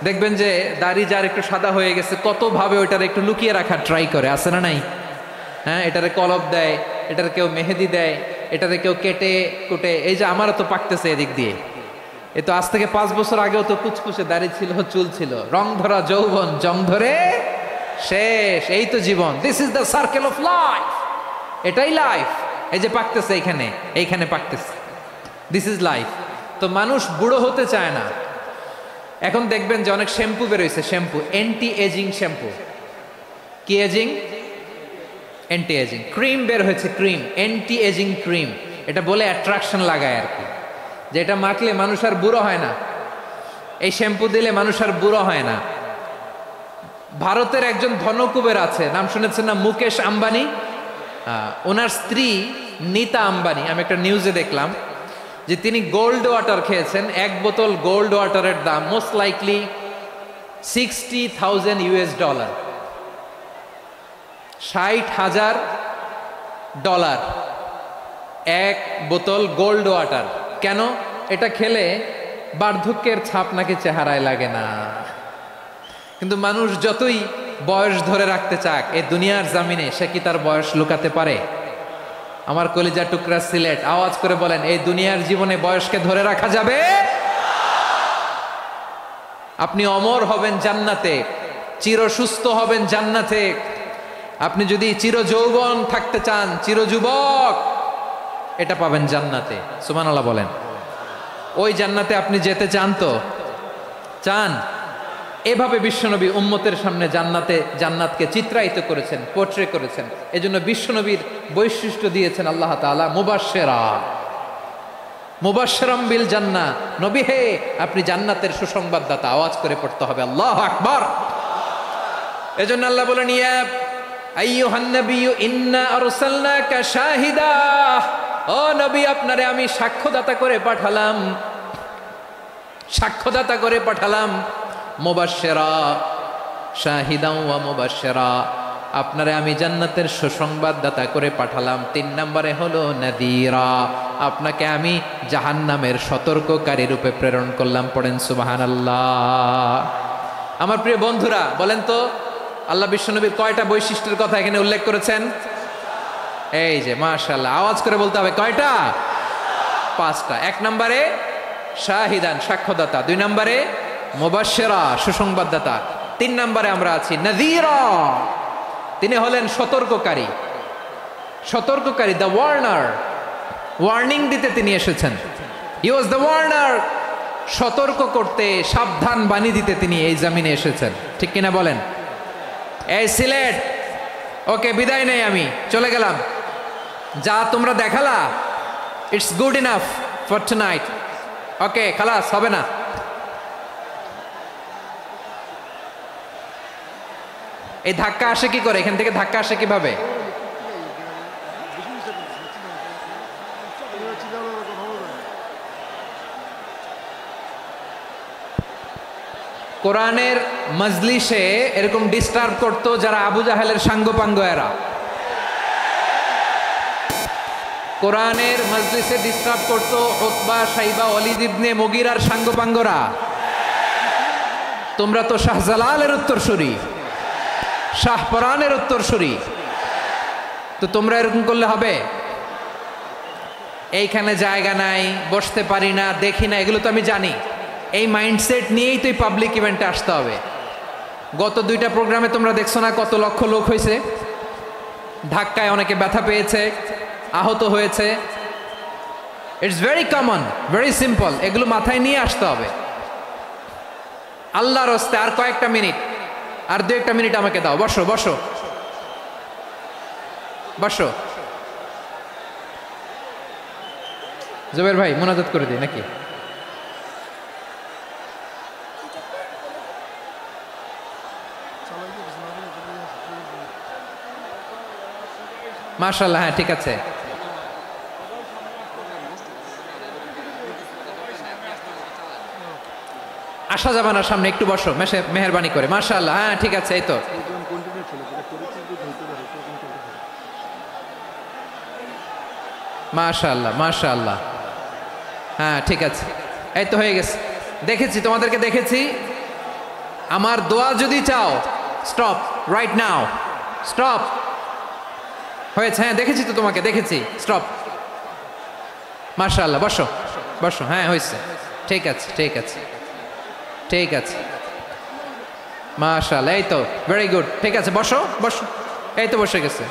দেখবেন যে দাড়ি যার একটু সাদা হয়ে গেছে, কত ভাবে ওইটার একটু লুকিয়ে রাখার ট্রাই করে, আছে না নাই? হ্যাঁ, এটারে কলপ দেয়, এটার কেউ মেহেদি দেয়, এটারে কেউ কেটে কুটে। এই যে আমারও তো পাকতেছে এদিক দিয়ে, এ তো আজ থেকে 5 বছর আগেও তো কুচকুচে দাড়ি ছিল, চুল ছিল, রং ধরা যৌবন, জং ধরে শেষ। এই তো জীবন। This is the circle of life. এটাই লাইফ। এই যে পাকতেছে এইখানে, এইখানে পাকতেছে, দিস ইজ লাইফ। তো মানুষ বুড়ো হতে চায় না। এখন দেখবেন যে অনেক শ্যাম্পু বেরোইছে, শ্যাম্পু অ্যান্টি এজিং শ্যাম্পু। কি এজিং? Anti ageing. ক্রিম বের হয়েছে, ক্রিম, অ্যান্টি এজিং ক্রিম। এটা বলে অ্যাট্রাকশন লাগায় আর কি, যে এটা মাখলে মানুষ আর বুড়ো হয় না, এই শ্যাম্পু দিলে মানুষ আর বুড়ো হয় না। ভারতের একজন ধনকুবের আছে, নাম শুনেছেন না? মুকেশ আম্বানি। ওনার স্ত্রী নীতা আম্বানি, আমি একটা নিউজে দেখলাম যে তিনি গোল্ড ওয়াটার খেয়েছেন। 1 বোতল গোল্ড ওয়াটারের দাম মোস্ট লাইকলি $60,000, $60,000 1 বোতল গোল্ড ওয়াটার। কেন? এটা খেলে বার্ধক্যের ছাপ নাকি চেহারায় লাগে না। কিন্তু মানুষ যতই বয়স ধরে রাখতে চাক এই দুনিয়ার জামিনে, সে কি তার বয়স লুকাতে পারে? আমার কলিজা টুকরা সিলেট, আওয়াজ করে বলেন, এই দুনিয়ার জীবনে বয়সকে ধরে রাখা যাবে? আপনি অমর হবেন জান্নাতে, চির সুস্থ হবেন জান্নাতে। আপনি যদি চির যৌবন থাকতে চান, চির যুবক, এটা পাবেন জান্নাতে। সুবহানাল্লাহ বলেন। ওই জান্নাতে আপনি যেতে চান তো? চান? এভাবে বিশ্বনবী উম্মতের সামনে জান্নাতকে চিত্রায়িত করেছেন, পোর্ট্রে করেছেন। এজন্য বিশ্বনবীর বৈশিষ্ট্য দিয়েছেন আল্লাহ তাআলা মুবাশশিরাম বিল জান্নাহ। নবী হে, আপনি জান্নাতের সুসংবাদদাতা। আওয়াজ করে পড়তে হবে আল্লাহু আকবার। এজন্য আল্লাহ বলেন, ইয়া আইয়ুহান নাবিয়্যু ইন্না আরসালনাকা শাহিদা। ও নবী, আপনারে আমি সাক্ষ্যদাতা করে পাঠালাম, সাক্ষ্যদাতা করে পাঠালাম। মুবাশশিরা, শাহিদাও ওয়া মুবাশশিরা, আপনারে আমি জান্নাতের সুসংবাদদাতা করে পাঠালাম। 3 নম্বরে হলো নাযীরা, আপনাকে আমি জাহান্নামের সতর্ককারী রূপে প্রেরণ করলাম। পড়েন সুবহানাল্লাহ। আমার প্রিয় বন্ধুরা, বলেন তো আল্লাহ বিশ্বনবীর কয়টা বৈশিষ্ট্যের কথা এখানে উল্লেখ করেছেন? এই যে মাশাআল্লাহ, আওয়াজ করে বলতে হবে, কয়টা? 5টা। 1 নম্বরে শাহিদান, সাক্ষ্যদাতা। 2 নম্বরে মুবাশশিরা, সুসংবাদদাতা। 3 নম্বরে আমরা আছি নাযীরা, তিনি হলেন সতর্ককারী। সতর্ককারী, দ্য ওয়ার্নার, ওয়ার্নিং দিতে তিনি এসেছেন। হি ওয়াজ দ্য ওয়ার্নার, সতর্ক করতে, সাবধান বাণী দিতে তিনি এই জামিনে এসেছেন। ঠিক কিনা বলেন? এই সিলেট, ওকে, বিদায় নেই, আমি চলে গেলাম। যা তোমরা দেখালা, it's good enough for tonight. Okay, খালাস, হবে না। এই ধাক্কা আসে কি করে? এখান থেকে ধাক্কা আসে কিভাবে? কোরআনের মজলিসে এরকম ডিস্টার্ব করতো যারা আবু জাহেলের সাঙ্গপাঙ্গ এরা। কোরআনের মজলিসে ডিস্টার্ব করতো উতবা, শাইবা, ওয়ালিদ ইবনে মুগীরার সাঙ্গপাঙ্গরা। তোমরা তো শাহজালালের উত্তরসূরি, শাহপরানের উত্তরসূরি, তো তোমরা এরকম করলে হবে? এইখানে জায়গা নাই, বসতে পারি না, দেখি না, এগুলো তো আমি জানি। এই মাইন্ডসেট নিয়েই তো এই পাবলিক ইভেন্টে আসতে হবে। গত 2টা প্রোগ্রামে তোমরা দেখছো না কত লক্ষ লোক হয়েছে? ধাক্কায় অনেকে ব্যথা পেয়েছে, আহত হয়েছে। It's very common, very simple. এগুলো মাথায় নিয়ে আসতে হবে। আল্লাহর রাস্তায় আর কয়েকটা মিনিট, আর 2-1টা মিনিট আমাকে দাও। বসো বসো বসো। জুবের ভাই, মুনাজাত করে দিই নাকি? মাশাআল্লাহ, হ্যাঁ ঠিক আছে। আসা যাবে না সামনে, একটু বসো মেহেরবানি করে। মাশাআল্লাহ, হ্যাঁ ঠিক আছে। এই তো মাশাআল্লাহ মাশাআল্লাহ, হ্যাঁ ঠিক আছে, এই তো হয়ে গেছে। দেখেছি, তোমাদেরকে দেখেছি। আমার দোয়া যদি চাও, স্টপ রাইট নাও, স্টপ। হয়েছে, হ্যাঁ দেখেছি তো তোমাকে, দেখেছি, স্টপ। মাশাআল্লাহ, বসো বসো, হ্যাঁ হয়েছে, ঠিক আছে ঠিক আছে ঠিক আছে, মাশাআল্লাহ, এই তো ভেরি গুড, ঠিক আছে, বসো বসো, এই তো বসে গেছে,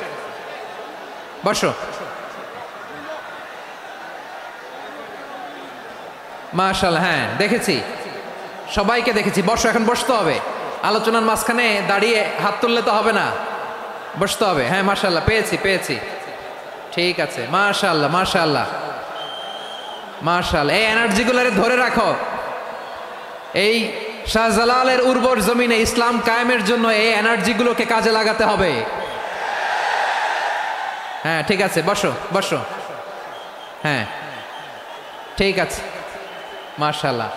বসো। মাশাআল্লাহ, হ্যাঁ দেখেছি, সবাইকে দেখেছি। বসো, এখন বসতে হবে। আলোচনার মাঝখানে দাঁড়িয়ে হাত তুললে তো হবে না, বসতে হবে। হ্যাঁ মাশাআল্লাহ, পেয়েছি পেয়েছি, ঠিক আছে, মাশাআল্লাহ মাশাআল্লাহ মাশাআল্লাহ। এই এনার্জিগুলোরে ধরে রাখো। এই শাহজালালের উর্বর জমিনে ইসলাম কায়েমের জন্য এই এনার্জিগুলোকে কাজে লাগাতে হবে। হ্যাঁ ঠিক আছে, বসো বসো, হ্যাঁ ঠিক আছে, মাশাআল্লাহ।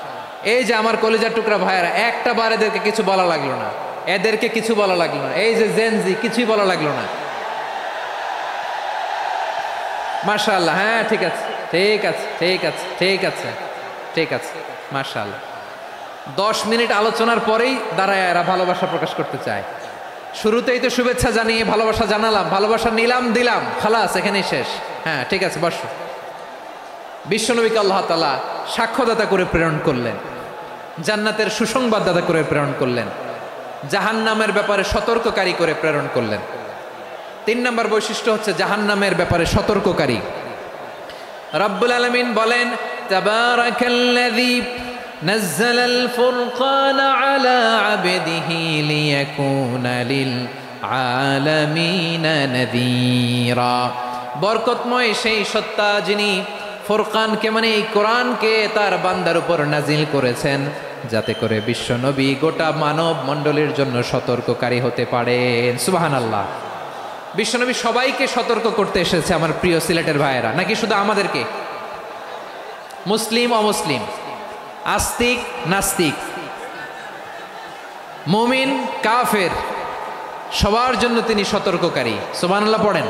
এই যে আমার কলিজার টুকরা ভাইয়েরা, একটা বার এদেরকে কিছু বলা লাগলো না, এদেরকে কিছু বলা লাগলো না। এই যে জেনজি, কিছুই বলা লাগলো না। মাশাআল্লাহ, হ্যাঁ ঠিক আছে ঠিক আছে ঠিক আছে ঠিক আছে ঠিক আছে, মাশাআল্লাহ। 10 মিনিট আলোচনার পরেই দাঁড়ায় এরা ভালোবাসা প্রকাশ করতে চায়। শুরুতেই তো শুভেচ্ছা জানিয়ে ভালোবাসা জানালাম, ভালোবাসা নিলাম দিলাম, খালাস, এখানেই শেষ। হ্যাঁ ঠিক আছে, বসো। বিশ্বনবীকে আল্লাহ তাআলা সাক্ষ্যদাতা করে প্রেরণ করলেন, জান্নাতের সুসংবাদদাতা করে প্রেরণ করলেন, জাহান্নামের ব্যাপারে সতর্ককারী করে প্রেরণ করলেন। 3 নম্বর বৈশিষ্ট্য হচ্ছে জাহান্নামের ব্যাপারে সতর্ককারী। রব্বুল আলামিন বলেন, তাবারাকাল্লাযী নাযালাল ফুরকানা আলা আবদিহি লিয়াকুনা লিল আলামিনা নাযীরা। বরকতময় সেই সত্তা যিনি ফুরকানকে, মানে এই কোরআনকে তার বান্দার উপর নাজিল করেছেন, যাতে করে বিশ্ব নবী গোটা মানব মণ্ডলীর জন্য সতর্ককারী হতে পারেন। সুবহানাল্লাহ। বিশ্বনবী সবাইকে সতর্ক করতে এসেছে, আমার প্রিয় সিলেটের ভাইয়েরা, নাকি শুধু আমাদেরকে? মুসলিম অমুসলিম, আস্তিক নাস্তিক, মুমিন কাফের, সবার জন্য তিনি সতর্ককারী। সুবহানাল্লাহ পড়েন।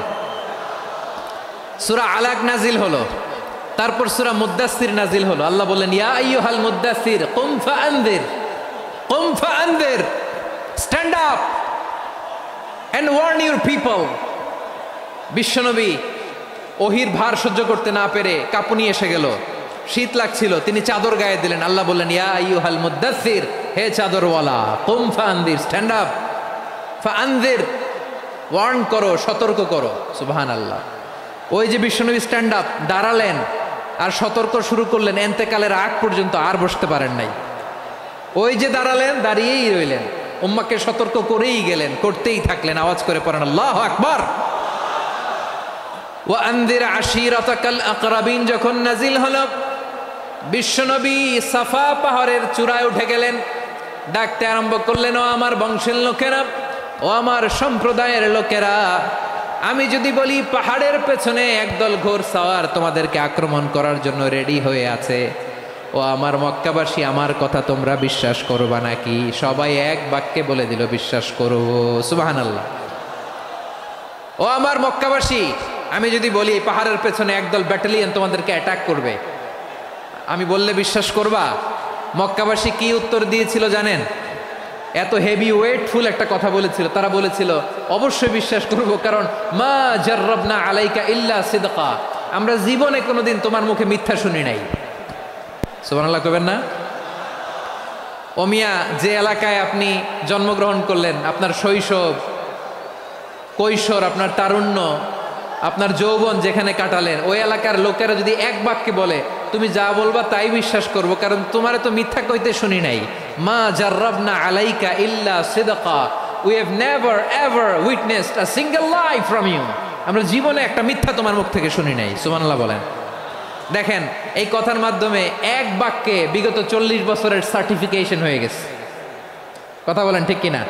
সূরা আলাক নাজিল হলো, তারপর সূরা মুদ্দাসসির নাজিল হলো। আল্লাহ বললেন, ইয়া আইয়ুহাল মুদ্দাসসির কুম ফাআনযির, কুম ফাআনযির, stand up and warn your people. বিশ্বনবী ওহির ভার সহ্য করতে না পেরে কাঁপুনি এসে গেল, শীত লাগছিল, তিনি চাদর গায়ে দিলেন। আল্লাহ বললেন, ইয়া আইয়ুহাল মুদ্দাসসির, হে চাদরওয়ালা, কুম ফাআনযির, স্ট্যান্ড আপ, ফাআনযির, ওয়ার্ন করো, সতর্ক করো। সুবহানাল্লাহ। ওই যে বিশ্বনবী স্ট্যান্ড আপ, দাঁড়ালেন আর সতর্ক শুরু করলেন, এন্তেকালের আগ পর্যন্ত আর বসতে পারেন নাই। ওই যে দাঁড়ালেন, দাঁড়িয়েই রইলেন, উম্মাকে সতর্ক করেই গেলেন, করতেই থাকলেন। আওয়াজ করে পড়েন আল্লাহু আকবার। ওয়া আনযির আশীরাতাকাল আকরাবিন যখন নাজিল হলো, বিশ্বনবী সাফা পাহাড়ের চূড়ায় উঠে গেলেন, ডাকতে আরম্ভ করলেন, ও আমার বংশের লোকেরা, ও আমার সম্প্রদায়ের লোকেরা, আমি যদি বলি পাহাড়ের পেছনে একদল ঘোড়সাওয়ার তোমাদেরকে আক্রমণ করার জন্য রেডি হয়ে আছে, ও আমার মক্কাবাসী, আমার কথা তোমরা বিশ্বাস করবা নাকি? সবাই এক বাক্যে বলে দিল, বিশ্বাস করব। সুবহানাল্লাহ। ও আমার মক্কাবাসী, আমি যদি বলি পাহাড়ের পেছনে একদল ব্যাটালিয়ন তোমাদেরকে অ্যাটাক করবে, আমি বললে বিশ্বাস করবা? মক্কাবাসী কি উত্তর দিয়েছিল জানেন? এত হেভি ওয়েটফুল একটা কথা বলেছিল। তারা বলেছিল, অবশ্যই বিশ্বাস করব, কারণ মা জাররাবনা আলাইকা ইল্লা সিদকা, আমরা জীবনে কোনোদিন তোমার মুখে মিথ্যা শুনি নাই। সুবহানাল্লাহ কইবেন না? ও মিয়া, যে এলাকায় আপনি জন্মগ্রহণ করলেন, আপনার শৈশব, কৈশোর, আপনার তারুণ্য, আপনার যৌবন যেখানে কাটালেন, ওই এলাকার লোকেরা যদি এক বাক্যে বলে, তুমি যা বলবা তাই বিশ্বাস করব, কারণ তোমারে তো মিথ্যা কইতে শুনি নাই। মা জাররাবনা আলাইকা ইল্লা সিদকা, we have never ever witnessed a single lie from you, আমরা জীবনে একটা মিথ্যা তোমার মুখ থেকে শুনি নাই। সুবহানাল্লাহ বলেন। দেখেন, এই কথার মাধ্যমে এক বাক্যে বিগত 40 বছরের সার্টিফিকেশন হয়ে গেছে। কথা বলেন ঠিক কিনা?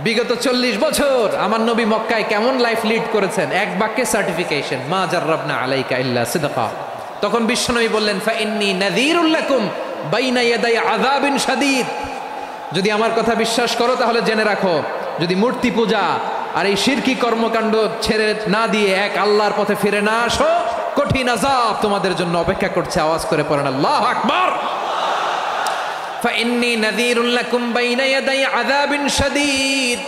বিগত 40 বছর আমার নবী মক্কায় কেমন লাইফ লিড করেছেন, এক বাক্যে সার্টিফিকেশন, মা জাররাবনা আলাইকা ইল্লা সিদকা। তখন বিশ্বনবী বললেন, ফাইন্নী নাযীরুল লাকুম বাইনা ইয়াদাই আযাবিন শাদীদ, যদি আমার কথা বিশ্বাস করো তাহলে জেনে রাখো, যদি মূর্তি পূজা আর এই শিরকি কর্মকাণ্ড ছেড়ে না দিয়ে এক আল্লাহর পথে ফিরে না আসো, কঠিন আযাব তোমাদের জন্য অপেক্ষা করছে। আওয়াজ করে পড়েন আল্লাহু আকবার। ফাইন্নী নাযীরুল লাকুম বাইনা ইয়াদাই আযাবিন শাদীদ,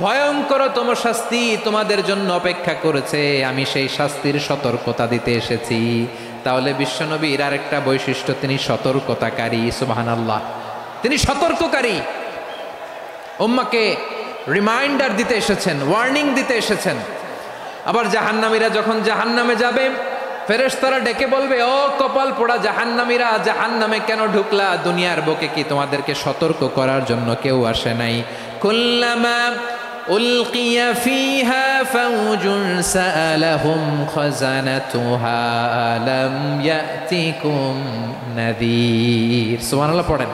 ভয়ঙ্করতম শাস্তি তোমাদের জন্য অপেক্ষা করেছে, আমি সেই শাস্তির সতর্কতা দিতে এসেছি। তাহলে বিশ্বনবীর আরেকটা বৈশিষ্ট্য, তিনি সতর্কতাকারী। সুবহানাল্লাহ, তিনি সতর্ককারী। উম্মাকে রিমাইন্ডার দিতে এসেছেন, ওয়ার্নিং দিতে এসেছেন। আবার জাহান্নামীরা যখন জাহান্নামে যাবে, ফেরেশতারা ডেকে বলবে, ও কপাল পোড়া জাহান্নামীরা, জাহান্নামে কেন ঢুকলা? দুনিয়ার বুকে কি তোমাদেরকে সতর্ক করার জন্য কেউ আসে নাই? কুল্লামা উলকিয়া ফিহা ফাউজুন সাআলাহুম খাযানাতুহা আলাম ইয়াতিকুম নাযীর। সুবহানাল্লাহ পড়েন,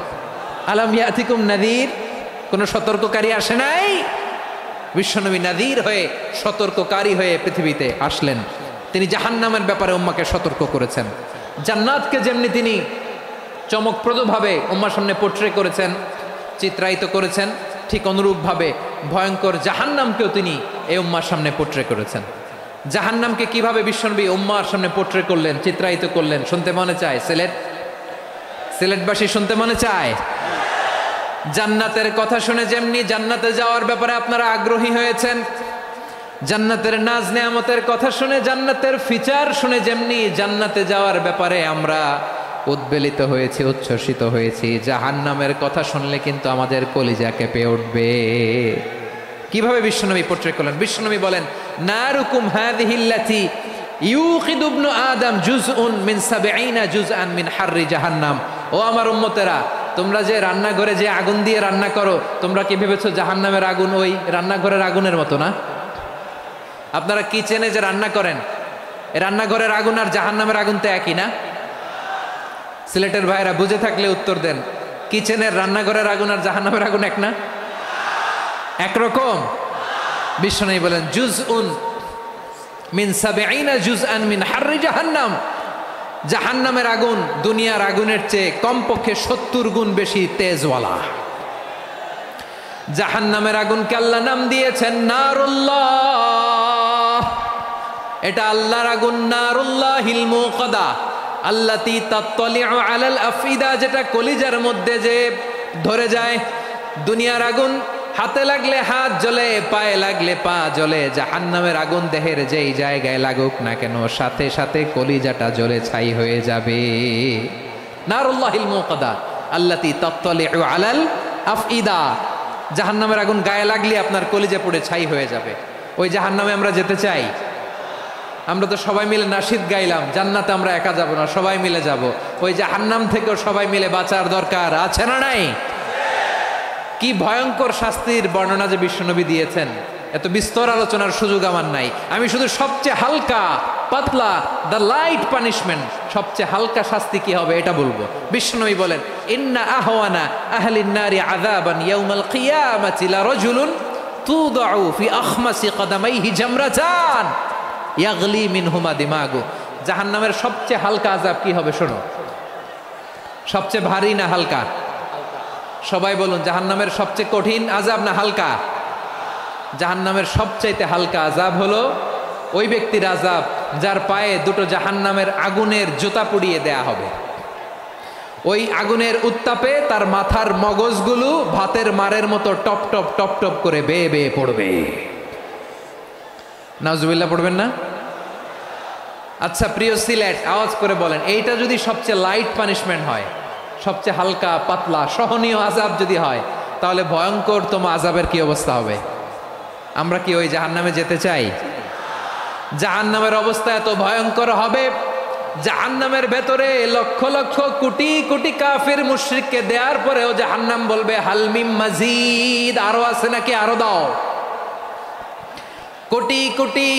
আলাম ইয়াতিকুম নাযীর, কোন সতর্ককারী আসে নাই? বিশ্বনবী নাযীর হয়ে, সতর্ককারী হয়ে পৃথিবীতে আসলেন। তিনি জাহান্নামের ব্যাপারে উম্মাকে সতর্ক করেছেন। জান্নাতকে যেমনি তিনি চমকপ্রদভাবে উম্মার সামনে পোট্রে করেছেন, চিত্রায়িত করেছেন, ঠিক অনুরূপভাবে ভয়ঙ্কর জাহান্নামকেও তিনি এই উম্মার সামনে পোট্রে করেছেন। জাহান্নামকে কিভাবে বিশ্বনবী উম্মার সামনে পোট্রে করলেন, চিত্রায়িত করলেন, শুনতে মনে চায়? সিলেটবাসী শুনতে মনে চায়? জান্নাতের কথা শুনে যেমনি জান্নাতে যাওয়ার ব্যাপারে আপনারা আগ্রহী হয়েছেন, জান্নাতের নাজ নেয়ামতের কথা শুনে, জান্নাতের ফিচার শুনে যেমনি জান্নাতে যাওয়ার ব্যাপারে আমরা উদ্বেলিত হয়েছি, উচ্ছ্বসিত হয়েছি, জাহান্নামের কথা শুনলে কিন্তু আমাদের কলিজা কেঁপে উঠবে। কিভাবে বিশ্বনবী পোট্রে করলেন? বিশ্বনবী বলেন, নারুকুম হাযিহিল্লাতী ইউকিদু ইবনু আদম জুজউন মিন ৭০ জুজআন মিন হাররি জাহান্নাম। ও আমার উম্মতেরা, তোমরা যে রান্নাঘরে যে আগুন দিয়ে রান্না করো, তোমরা কি ভেবেছো জাহান্নামের আগুন ওই রান্নাঘরের আগুনের মতো না? আপনারা কিচেনে যে রান্না করেন, রান্নাঘরের আগুন আর জাহান্নামের আগুন তো একই না? সিলেটের ভাইরা বুঝে থাকলে উত্তর দেন, কিচেনের রান্নাঘরের আগুন আর জাহান্নামের আগুন এক না? একরকম? বিশ্বনবী বলেন, জুজউন মিন ৭০ জুজআন মিন হাররি জাহান্নাম। জাহান্নামের আগুন দুনিয়ার আগুনের চেয়ে কমপক্ষে ৭০ গুণ বেশি তেজওয়ালা। জাহান্নামের আগুনকে আল্লাহ নাম দিয়েছেন নারুল্লাহ। এটা আল্লাহর আগুন, নারুল্লাহিল মুকাদা আল্লাতী তাত্তালিউ আলাল আফইদা, যেটা কলিজার মধ্যে যে ধরে যায়। দুনিয়ার আগুন হাতে লাগলে হাত জ্বলে, পায়ে লাগলে পা জ্বলে। জাহান্নামের আগুন দেহের যেই জায়গায় লাগুক না কেন, সাথে সাথে কলিজাটা জ্বলে ছাই হয়ে যাবে। নারুল্লাহিল মুকাদা আল্লাতী তাত্তালিউ আলাল আফইদা, জাহান্নামের আগুন গায়ে লাগলে আপনার কলিজা পুড়ে ছাই হয়ে যাবে। ওই জাহান্নামে আমরা যেতে চাই? আমরা তো সবাই মিলে নাশিদ গাইলাম, জান্নাতে আমরা একা যাব না, সবাই মিলে যাব। ওই জাহান্নাম থেকেও সবাই মিলে বাঁচার দরকার আছে না নাই? কি ভয়ঙ্কর শাস্তির বর্ণনা যে বিশ্বনবী দিয়েছেন, এত বিস্তর আলোচনার সুযোগ আমার নাই। আমি শুধু সবচেয়ে হালকা পাতলা, দ্য লাইট পানিশমেন্ট, সবচেয়ে হালকা শাস্তি কি হবে এটা বলবো। বিশ্বনবী বলেন, ইন্না আহওয়ানা আহলিন নারি আযাবান ইয়াউমাল কিয়ামাতি লারাজুলুন তুদাউ ফি আখমাসি কদামাইহি জামরাতান ইয়াগলি মিনহুমা দিমাগু। জাহান্নামের সবচেয়ে হালকা আযাব কি হবে শোনো। সবচেয়ে ভারী না হালকা? সবাই বলুন, জাহান্নামের সবচেয়ে কঠিন আযাব না হালকা? জাহান্নামের সবচাইতে হালকা আযাব হলো ওই ব্যক্তির আযাব যার পায়ে দুটো জাহান্নামের আগুনের জুতা পুড়িয়ে দেয়া হবে। ওই আগুনের উত্তাপে তার মাথার মগজগুলো ভাতের মারের মতো টপ টপ টপ টপ করে বেয়ে বেয়ে পড়বে। নাউজুবিল্লাহ পড়বেন না? আচ্ছা প্রিয় সিলেট, আওয়াজ করে বলেন, এইটা যদি সবচেয়ে লাইট পানিশমেন্ট হয়, সবচেয়ে হালকা পাতলা সহনীয় আযাব যদি হয়, তাহলে ভয়ঙ্করতম আযাবের কি অবস্থা হবে? আমরা কি ওই জাহান্নামে যেতে চাই? জাহান্নামের অবস্থা এত ভয়ঙ্কর হবে, জাহান্নামের ভেতরে লক্ষ লক্ষ কোটি কোটি কাফির মুশরিককে দেওয়ার পরেও জাহান্নাম বলবে হালমিম মাজিদ, আরো আছে নাকি, আরো দাও। কোটি কোটি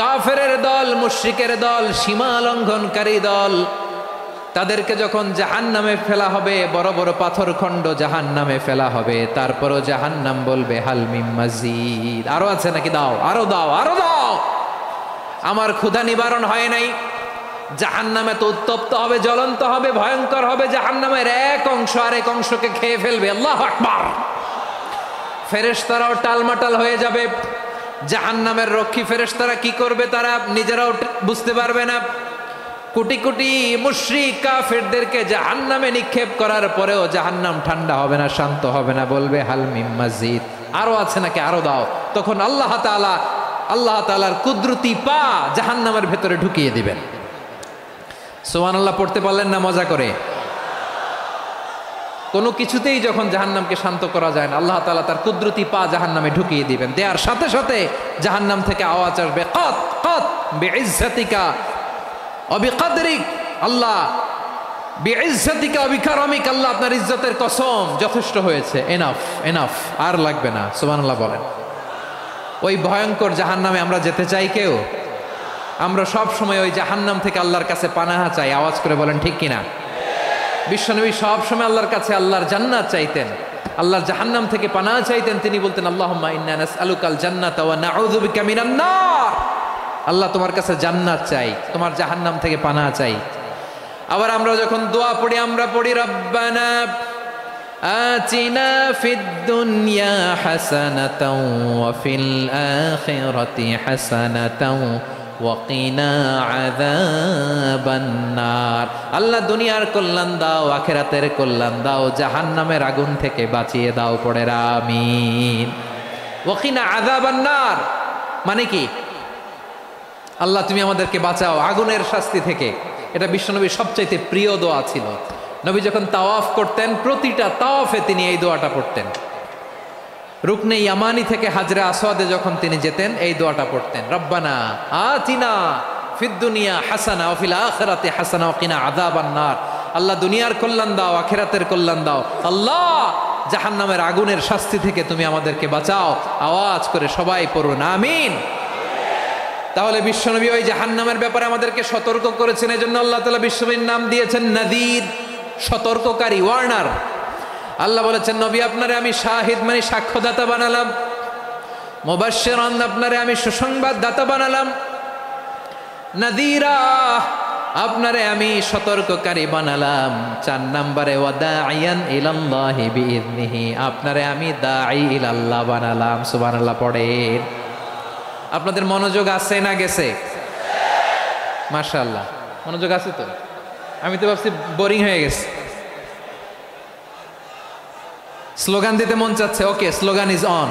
কাফেরের দল, মুশরিকের দল, সীমা লঙ্ঘনকারী দল, তাদেরকে যখন জাহান্নামে ফেলা হবে, বড় বড় পাথর খণ্ড জাহান্নামে ফেলা হবে, তারপরও জাহান্নাম বলবে হালমিম মাজিদ, আরো আছে নাকি, দাও, আরো দাও, আরো দাও। আমার ক্ষুধা নিবারণ হয় নাই। জাহান্নামে তো উত্তপ্ত হবে, জ্বলন্ত হবে, ভয়ঙ্কর হবে। জাহান্নামের এক অংশ আরেক অংশকে খেয়ে ফেলবে। আল্লাহু আকবার। ফেরেশতারাও টালমাটাল হয়ে যাবে। জাহান্নামের রক্ষী ফেরেশতারা কি করবে তারা নিজেরাও বুঝতে পারবে না। কোটি কোটি মুশরিক কাফেরদেরকে জাহান্নামে নিক্ষেপ করার পরেও জাহান্নাম ঠান্ডা হবে না, শান্ত হবে না, বলবে হাল মিম মাজিদ, আরো আছে নাকি, আরো দাও। তখন আল্লাহ তাআলার কুদরতি পা জাহান্নামের ভেতরে ঢুকিয়ে দিবেন। সুবহানাল্লাহ পড়তে পারলেন না মজা করে? কোনো কিছুতেই যখন জাহান্নামকে শান্ত করা যায় না, আল্লাহ তাআলা তার কুদরতি পা জাহান্নামে ঢুকিয়ে দিবেন। দেওয়ার সাথে সাথে জাহান্নাম থেকে আওয়াজ আসবে, কত কত বিইজ্জাতিকা ওয়া বিকদরিক, আল্লাহ বিইজ্জাতিকা ওয়া বিকারামিক, আল্লাহ আপনার ইজ্জতের কসম, যথেষ্ট হয়েছে, এনাফ এনাফ, আর লাগবে না। সুবহানাল্লাহ বলেন। ওই ভয়ঙ্কর জাহান্নামে আমরা যেতে চাই কেউ? আমরা সব সময় ওই জাহান্নাম থেকে আল্লাহর কাছে পানাহা চাই। আওয়াজ করে বলেন ঠিক কিনা? বিশ্বনবী সব সময় আল্লাহর কাছে আল্লাহর জান্নাত চাইতেন, আল্লাহর জাহান্নাম থেকে পানাহা চাইতেন। তিনি বলতেন আল্লাহুম্মা ইন্না নাসআলুকাল জান্নাতা ওয়া নাউযু বিকা মিনান নার, আল্লাহ তোমার কাছে জান্নাত চাই, তোমার জাহান্নাম থেকে পানাহা চাই। আবার আমরা যখন দোয়া পড়ি আমরা পড়ি রব্বানা আতিনা ফিদ দুনিয়া হাসানাতাও ওয়া ফিল আখিরাতি হাসানাতাও ওয়া কিনা আযাবান নার, আল্লাহ দুনিয়ার কল্যাণ দাও, আখিরাতের কল্যাণ দাও, জাহান্নামের আগুন থেকে বাঁচিয়ে দাও, পড়ে আমিন। ওয়া কিনা আযাবান নার মানে কি? আল্লাহ তুমি আমাদেরকে বাঁচাও আগুনের শাস্তি থেকে। এটা বিশ্বনবীর সবচাইতে প্রিয় দোয়া ছিল। নবী যখন তাওয়াফ করতেন প্রতিটা তাওয়াফে তিনি এই দোয়াটা পড়তেন। রুকনে ইয়ামানি থেকে হাজরে আসওয়াদে যখন তিনি যেতেন এই দোয়াটা পড়তেন, রব্বানা আতিনা ফিদ দুনিয়া হাসানা ওয়া ফিল আখিরাতি হাসানা ওয়া কিনা আযাবান নার, আল্লাহ দুনিয়ার কল্যাণ দাও, আখিরাতের কল্যাণ দাও, আল্লাহ জাহান্নামের আগুনের শাস্তি থেকে তুমি আমাদেরকে বাঁচাও। আওয়াজ করে সবাই পড়ুন আমিন। তাহলে বিশ্বনবী ওই জাহান্নামের ব্যাপারে আমাদেরকে সতর্ক করেছেন, এজন্য আল্লাহ তাআলা বিশ্বনবীর নাম দিয়েছেন নাযীর, সতর্ককারী, ওয়ার্নার। আল্লাহ বলেছেন নবী আপনারে আমি শাহিদ মানে সাক্ষ্যদাতা বানালাম, মুবাশশিরান আপনারে আমি সুসংবাদ দাতা বানালাম, নাযীরা আপনারে আমি সতর্ককারী বানালাম। 4 নম্বরে ওয়া দাঈয়ান ইলাল্লাহি বিইذনিহি, আপনারে আমি দাঈ ইলাল্লাহ বানালাম। সুবহানাল্লাহ পড়েন। আপনাদের মনোযোগ আছে না গেছে? মাশাআল্লাহ মনোযোগ আছে তো? আমি তো ভাবছি বোরিং হয়ে গেছে। স্লোগান দিতে মন চাচ্ছে। ওকে, স্লোগান ইজ অন।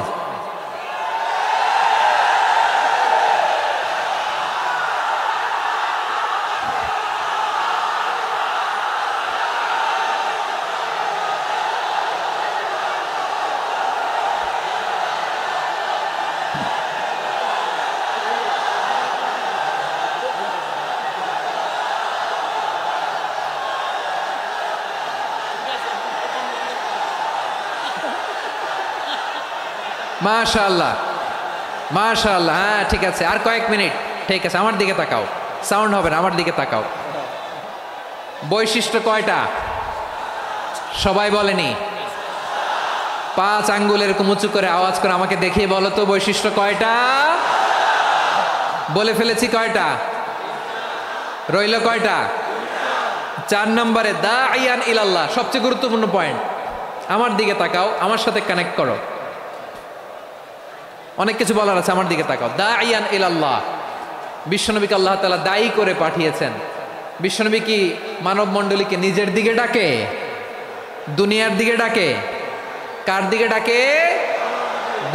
মাশাআল্লাহ মাশাআল্লাহ, হ্যাঁ ঠিক আছে, আর কয়েক মিনিট। ঠিক আছে, আমার দিকে তাকাও, সাউন্ড হবে না, আমার দিকে তাকাও। বৈশিষ্ট্য কয়টা সবাই বলেনি? 5 আঙ্গুল এরকম উঁচু করে আওয়াজ করে আমাকে দেখিয়ে বলো তো বৈশিষ্ট্য কয়টা? বলে ফেলেছি কয়টা? রইল কয়টা? 4 নম্বরে দাঈয়ান ইলাল্লাহ, সবচেয়ে গুরুত্বপূর্ণ পয়েন্ট। আমার দিকে তাকাও, আমার সাথে কানেক্ট করো। অনেক কিছু বলার আছে, আমার দিকে তাকাও। দাঈয়ান ইলাল্লাহ, বিশ্বনবীকে আল্লাহ তাআলা দায়ী করে পাঠিয়েছেন। বিশ্বনবী কি মানব মণ্ডলীকে নিজের দিকে ডাকে? দুনিয়ার দিকে ডাকে? কার দিকে ডাকে?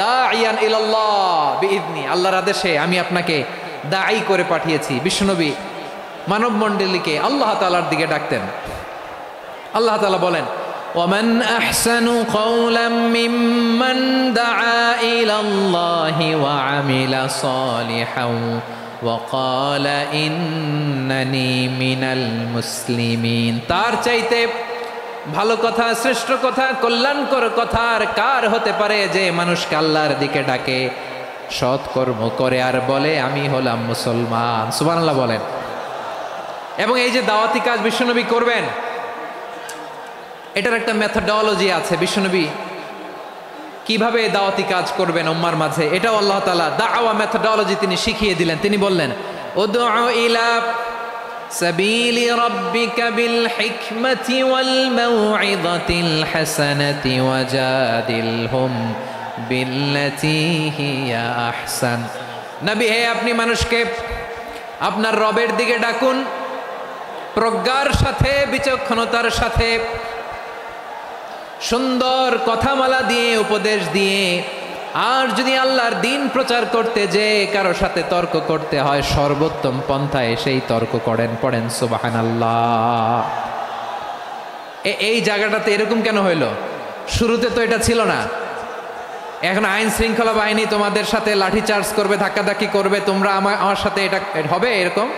দাঈয়ান ইলাল্লাহ বিইذনি, আল্লাহর আদেশে আমি আপনাকে দায়ী করে পাঠিয়েছি। বিশ্বনবী মানব মণ্ডলীকে আল্লাহ তাআলার দিকে ডাকতেন। আল্লাহ তাআলা বলেন ومن أحسن قولا ممن دعا إلى الله وعمل صالحا وقال إنني من المسلمين, তার চাইতে ভালো কথা, শ্রেষ্ঠ কথা, কল্যাণকর কথা আর কার হতে পারে যে মানুষকে আল্লাহর দিকে ডাকে, সৎকর্ম করে আর বলে আমি হলাম মুসলমান। সুবহানাল্লাহ বলেন। এবং এই যে দাওয়াতি কাজ বিশ্বনবী করবেন, এটার একটা মেথডোলজি আছে। বিশ্বনবী কিভাবে দাওয়াতি কাজ করবেন উম্মার মাঝে, এটাও আল্লাহ তাআলা দাওয়া মেথডোলজি তিনি শিখিয়ে দিলেন। তিনি বললেন উদউ ইলা সাবিলি রাব্বিকা বিল হিকমাতি ওয়াল মাউইযাতিল হাসানাতি ওয়াজাদিলহুম বিল্লাতি হিয়া আহসান। নবী হে, আপনি মানুষকে আপনার রবের দিকে ডাকুন প্রজ্ঞার সাথে, বিচক্ষণতার সাথে, সুন্দর কথামালা দিয়ে, উপদেশ দিয়ে। আর যদি আল্লাহর দিন প্রচার করতে যে কারো সাথে তর্ক করতে হয়, সর্বোত্তম পন্থায় সেই তর্ক করেন। পড়েন সুবহানাল্লাহ। এই জায়গাটাতে এরকম কেন হইল? শুরুতে তো এটা ছিল না। এখন আইন শৃঙ্খলা বাহিনী তোমাদের সাথে লাঠি চার্জ করবে, ধাক্কাধাক্কি করবে, তোমরা আমার সাথে এটা হবে এরকম?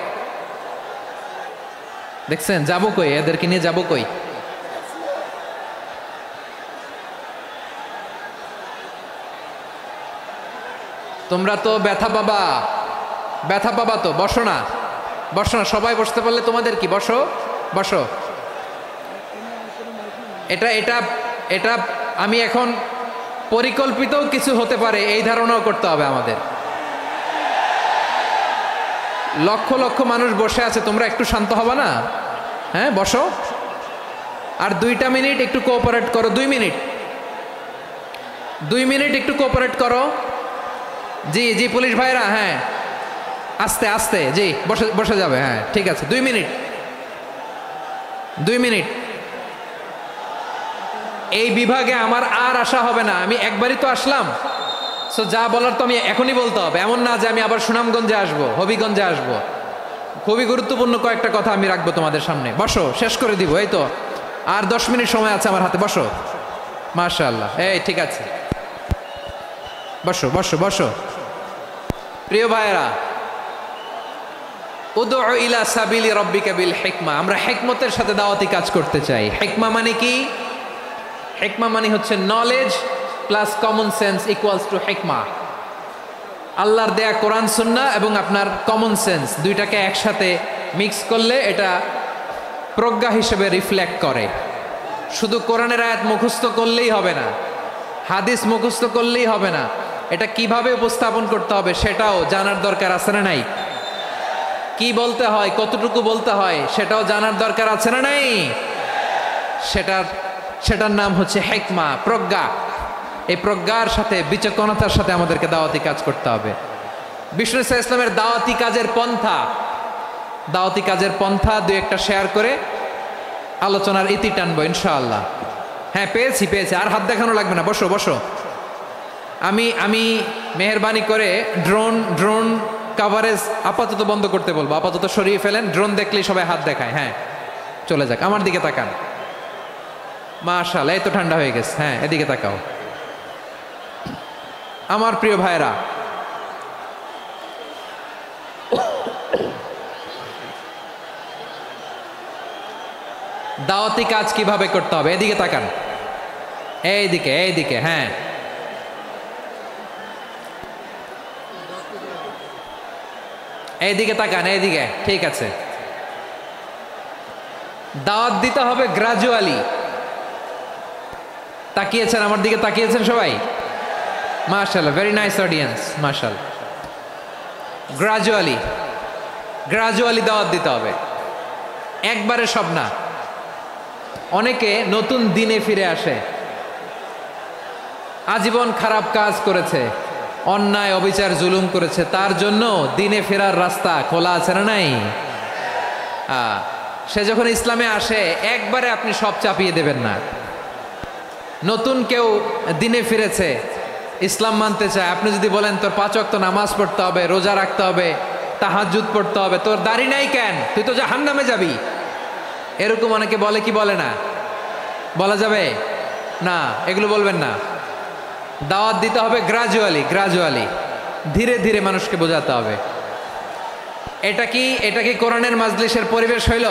দেখছেন? যাবো কই? এদেরকে নিয়ে যাবো কই? তোমরা তো ব্যথা পাবা, ব্যথা পাবা তো। বসো না, বসো না, সবাই বসতে পারলে তোমাদের কি? বসো, বসো। এটা এটা এটা আমি এখন পরিকল্পিত কিছু হতে পারে এই ধারণাও করতে হবে আমাদের। লক্ষ লক্ষ মানুষ বসে আছে, তোমরা একটু শান্ত হবা না? হ্যাঁ, বসো। আর 2টা মিনিট একটু কোঅপারেট করো। 2 মিনিট, 2 মিনিট একটু কোঅপারেট করো। জি জি পুলিশ ভাইরা, হ্যাঁ আস্তে আস্তে, জি বসে বসে যাবে। হ্যাঁ ঠিক আছে, 2 মিনিট, 2 মিনিট। এই বিভাগে আমার আর আসা হবে না, আমি একবারই তো আসলাম। সো যা বলার তো আমি এখনই বলতে হবে। এমন না যে আমি আবার সুনামগঞ্জে আসবো, হবিগঞ্জে আসবো। খুবই গুরুত্বপূর্ণ কয়েকটা কথা আমি রাখবো তোমাদের সামনে। বসো, শেষ করে দিব। এই তো আর 10 মিনিট সময় আছে আমার হাতে। বসো। মাশাআল্লাহ, এই ঠিক আছে, বসো বসো বসো। প্রিয় ভাইয়েরা, উদউ ইলা সাবিলি রাব্বিকা বিল হিকমা। আমরা হিকমতের সাথে দাওয়াতি কাজ করতে চাই। হিকমা মানে কি? হিকমা মানে হচ্ছে knowledge plus common sense equals to হিকমা। আল্লাহর দেয়া কোরআন সুন্নাহ এবং আপনার কমন সেন্স, দুইটাকে একসাথে মিক্স করলে এটা প্রজ্ঞা হিসেবে রিফ্লেক্ট করে। শুধু কোরআনের আয়াত মুখস্থ করলেই হবে না, হাদিস মুখস্থ করলেই হবে না, এটা কিভাবে উপস্থাপন করতে হবে সেটাও জানার দরকার আছে না নাই? কি বলতে হয়, কতটুকু বলতে হয় সেটাও জানার দরকার আছে না নাই? সেটার নাম হচ্ছে হিকমা, প্রজ্ঞা। এই প্রজ্ঞার সাথে, বিচক্ষণতার সাথে আমাদেরকে দাওয়াতি কাজ করতে হবে। বিষ্ণু ইসলামের দাওয়াতি কাজের পন্থা 2-1টা শেয়ার করে আলোচনার ইতি টানবো ইনশাআল্লাহ। হ্যাঁ পেয়েছি। আর হাত দেখানো লাগবে না, বসো বসো। আমি মেহেরবানি করে ড্রোন কাভারেজ আপাতত বন্ধ করতে বলবো, আপাতত সরিয়ে ফেলেন। ড্রোন দেখলেই সবাই হাত দেখায়। হ্যাঁ চলে যাক, আমার দিকে তাকান। মাশাআল্লাহ, এই তো ঠান্ডা হয়ে গেছে। হ্যাঁ এদিকে তাকাও। আমার প্রিয় ভাইরা, দাওয়াতি কাজ কিভাবে করতে হবে এদিকে তাকান। এইদিকে, হ্যাঁ এইদিকে তাকান, এইদিকে, ঠিক আছে। দাওয়াত দিতে হবে গ্রাজুয়ালি। তাকিয়েছেন আমার দিকে, তাকিয়েছেন সবাই? মাশাআল্লাহ, ভেরি নাইস অডিয়েন্স, মাশাআল্লাহ। গ্রাজুয়ালি দাওয়াত দিতে হবে, একবারে সব না। অনেকে নতুন দিনে ফিরে আসে, আজীবন খারাপ কাজ করেছে, অন্যায় অবিচার জুলুম করেছে, তার জন্য দিনে ফেরার রাস্তা খোলা আছে না নাই? সে যখন ইসলামে আসে একবারে আপনি সব চাপিয়ে দেবেন না। নতুন কেউ দিনে ফিরেছে, ইসলাম মানতে চায়, আপনি যদি বলেন তোর 5 ওয়াক্ত নামাজ পড়তে হবে, রোজা রাখতে হবে, তাহাজ্জুদ পড়তে হবে, তোর দাড়ি নাই কেন, তুই তো জাহান্নামে যাবি, এরকম অনেকে বলে কি বলে না? বলা যাবে না, এগুলো বলবেন না। দাওয়াত দিতে হবে গ্রাজুয়ালি, ধীরে ধীরে মানুষকে বোঝাতে হবে। এটা কি কোরআনের মাজলিসের পরিবেশ হইল?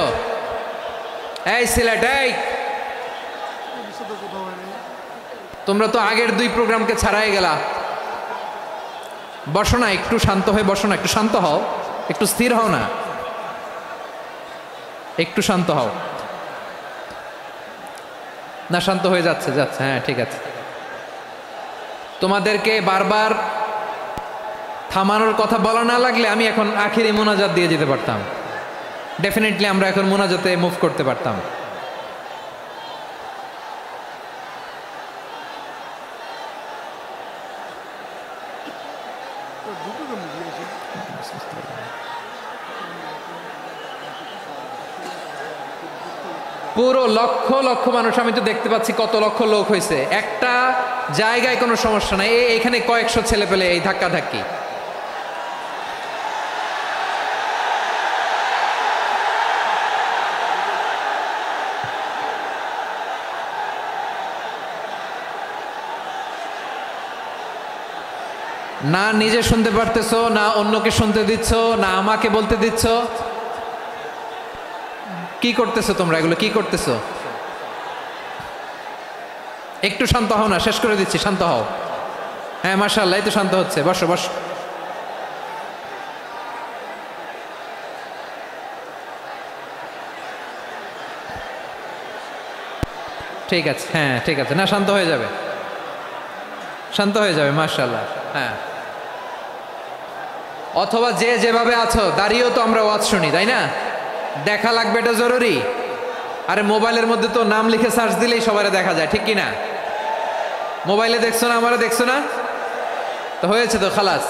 এই সিলেট, এই তোমরা তো আগের 2 প্রোগ্রামকে ছাড়াই গেলা। বসো না, একটু শান্ত হয়ে বসো না, একটু শান্ত হও, একটু স্থির হও না, একটু শান্ত হও না। শান্ত হয়ে যাচ্ছে। হ্যাঁ ঠিক আছে। তোমাদেরকে বারবার থামানোর কথা বলা না লাগলে আমি এখন আখিরি মোনাজাত দিয়ে যেতে পারতাম। ডেফিনেটলি আমরা এখন মোনাজাতে মুভ করতে পারতাম। পুরো লক্ষ লক্ষ মানুষ, আমি তো দেখতে পাচ্ছি কত লক্ষ লোক হয়েছে, একটা জায়গায় কোনো সমস্যা নাই, এখানে কয়েকশো ছেলে পেলে এই ধাক্কা ধাক্কি। না নিজে শুনতে পারতেছো, না অন্যকে শুনতে দিচ্ছ, না আমাকে বলতে দিচ্ছ। কি করতেছো তোমরা, এগুলো কি করতেছো? একটু শান্ত হও না, শেষ করে দিচ্ছি, শান্ত হও। হ্যাঁ মাশাআল্লাহ, এই তো শান্ত হচ্ছে, বসো বসো। ঠিক আছে, হ্যাঁ ঠিক আছে, না শান্ত হয়ে যাবে, শান্ত হয়ে যাবে, মাশাআল্লাহ। হ্যাঁ, অথবা যে যেভাবে আছো দাঁড়িয়েও তো আমরা ওয়াজ শুনি, তাই না? দেখা লাগবে, এটা জরুরি। আরে মোবাইলের মধ্যে তো নাম লিখে সার্চ দিলেই সবাই দেখা যায়, ঠিক কি না? মোবাইলে দেখছো না, আমারে দেখছো না, তো হয়েছে তো, খালাস।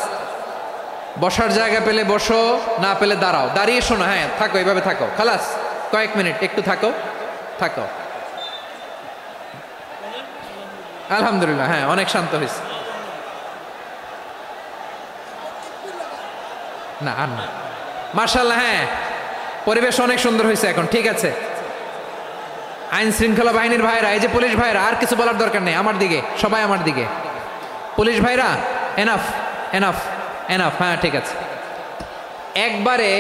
বসার জায়গা পেলে বসো, না পেলে দাঁড়াও, দাঁড়িয়ে শোনো, হ্যাঁ থাকো, এইভাবে থাকো, খালাস। কয়েক মিনিট একটু থাকো, থাকো। আলহামদুলিল্লাহ, হ্যাঁ অনেক শান্ত হয়েছে। না আর না, মাশাআল্লাহ, হ্যাঁ পরিবেশ অনেক সুন্দর হয়েছে এখন, ঠিক আছে। আইন শৃঙ্খলা বাহিনীর ভাইরা, এই যে পুলিশ ভাইরা, আর কিছু বলার দরকার নেই, আমার দিকে সবাই, আমার দিকে। পুলিশ ভাইরা এনাফ, এনাফ, এনাফ, হ্যাঁ ঠিক আছে। একবারে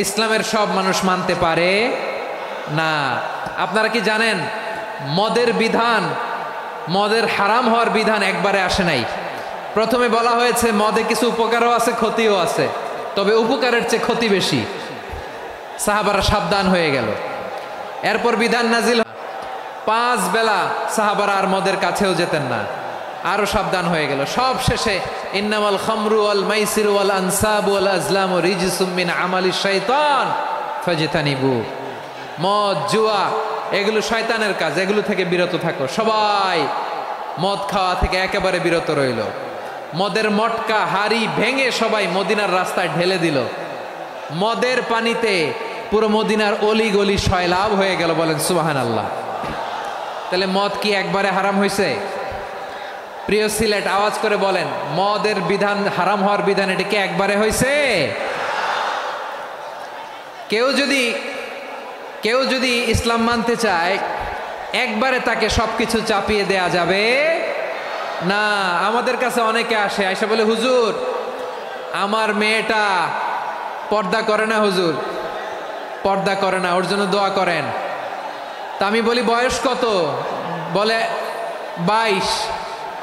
ইসলামের সব মানুষ মানতে পারে না। আপনারা কি জানেন মদের বিধান, মদের হারাম হওয়ার বিধান একবারে আসে নাই। প্রথমে বলা হয়েছে মদে কিছু উপকারও আছে, ক্ষতিও আছে, তবে উপকারের চেয়ে ক্ষতি বেশি। সাহাবারা সাবধান হয়ে গেল, এরপর বিধান নাজিল, 5 বেলা সাহাবারা আর মদের কাছেও যেতেন না, আরো সাবধান হয়ে গেল। সব শেষে ইন্নামাল খামরু ওয়াল মাইসিরু ওয়াল আনসাবু ওয়াল আজলামু রিজসুম মিন আমালিশ শাইতান ফাজতানিবু। মদ, জুয়া এগুলো শয়তানের কাজ, এগুলো থেকে বিরত থাকো। সবাই মদ খাওয়া থেকে একেবারে বিরত রইল। মদের মটকা হাড়ি ভেঙে সবাই মদিনার রাস্তায় ঢেলে দিল। মদের পানিতে পুরো মদিনার অলি গলি সয়লাভ হয়ে গেল, বলেন সুবহানাল্লাহ। তাহলে মদ কি একবারে হারাম হয়েছে? প্রিয় সিলেট, আওয়াজ করে বলেন, মদের বিধান, হারাম হওয়ার বিধান, এটা কি একবারে হয়েছে? কেউ যদি ইসলাম মানতে চায়, একবারে তাকে সবকিছু চাপিয়ে দেয়া যাবে না। আমাদের কাছে অনেকে আসে, আয়সা বলে, হুজুর আমার মেয়েটা পর্দা করে না, হুজুর পর্দা করে না, ওর জন্য দোয়া করেন। তা আমি বলি বয়স কত? বলে 22।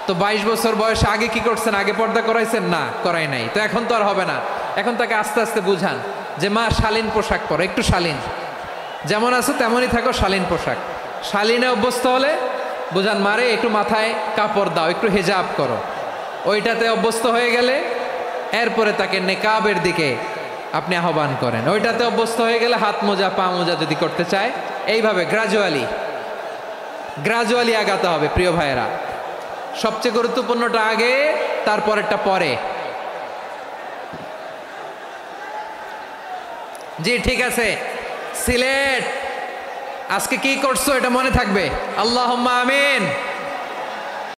তো 22 বছর বয়সে আগে কি করছেন? আগে পর্দা করাইছেন? না, করাই নাই। তো এখন তো আর হবে না। এখন তাকে আস্তে আস্তে বুঝান যে মা শালীন পোশাক পরো, একটু শালীন, যেমন আছো তেমনই থাকো, শালীন পোশাক। শালীনে অভ্যস্ত হলে বুঝান, মারে একটু মাথায় কাপড় দাও, একটু হেজাব করো। ওইটাতে অভ্যস্ত হয়ে গেলে এরপরে তাকে নেকাবের দিকে আপনি আহ্বান করেন। ওইটাতে অভ্যস্ত হয়ে গেলে হাত মোজা, পা মোজা যদি করতে চায়, এইভাবে গ্রাজুয়ালি আগাতে হবে। প্রিয় ভাইয়েরা, সবচেয়ে গুরুত্বপূর্ণটা আগে, তারপরেরটা পরে। জি ঠিক আছে। সিলেট আজকে কি করছো এটা মনে থাকবে, আল্লাহুম্মা আমিন।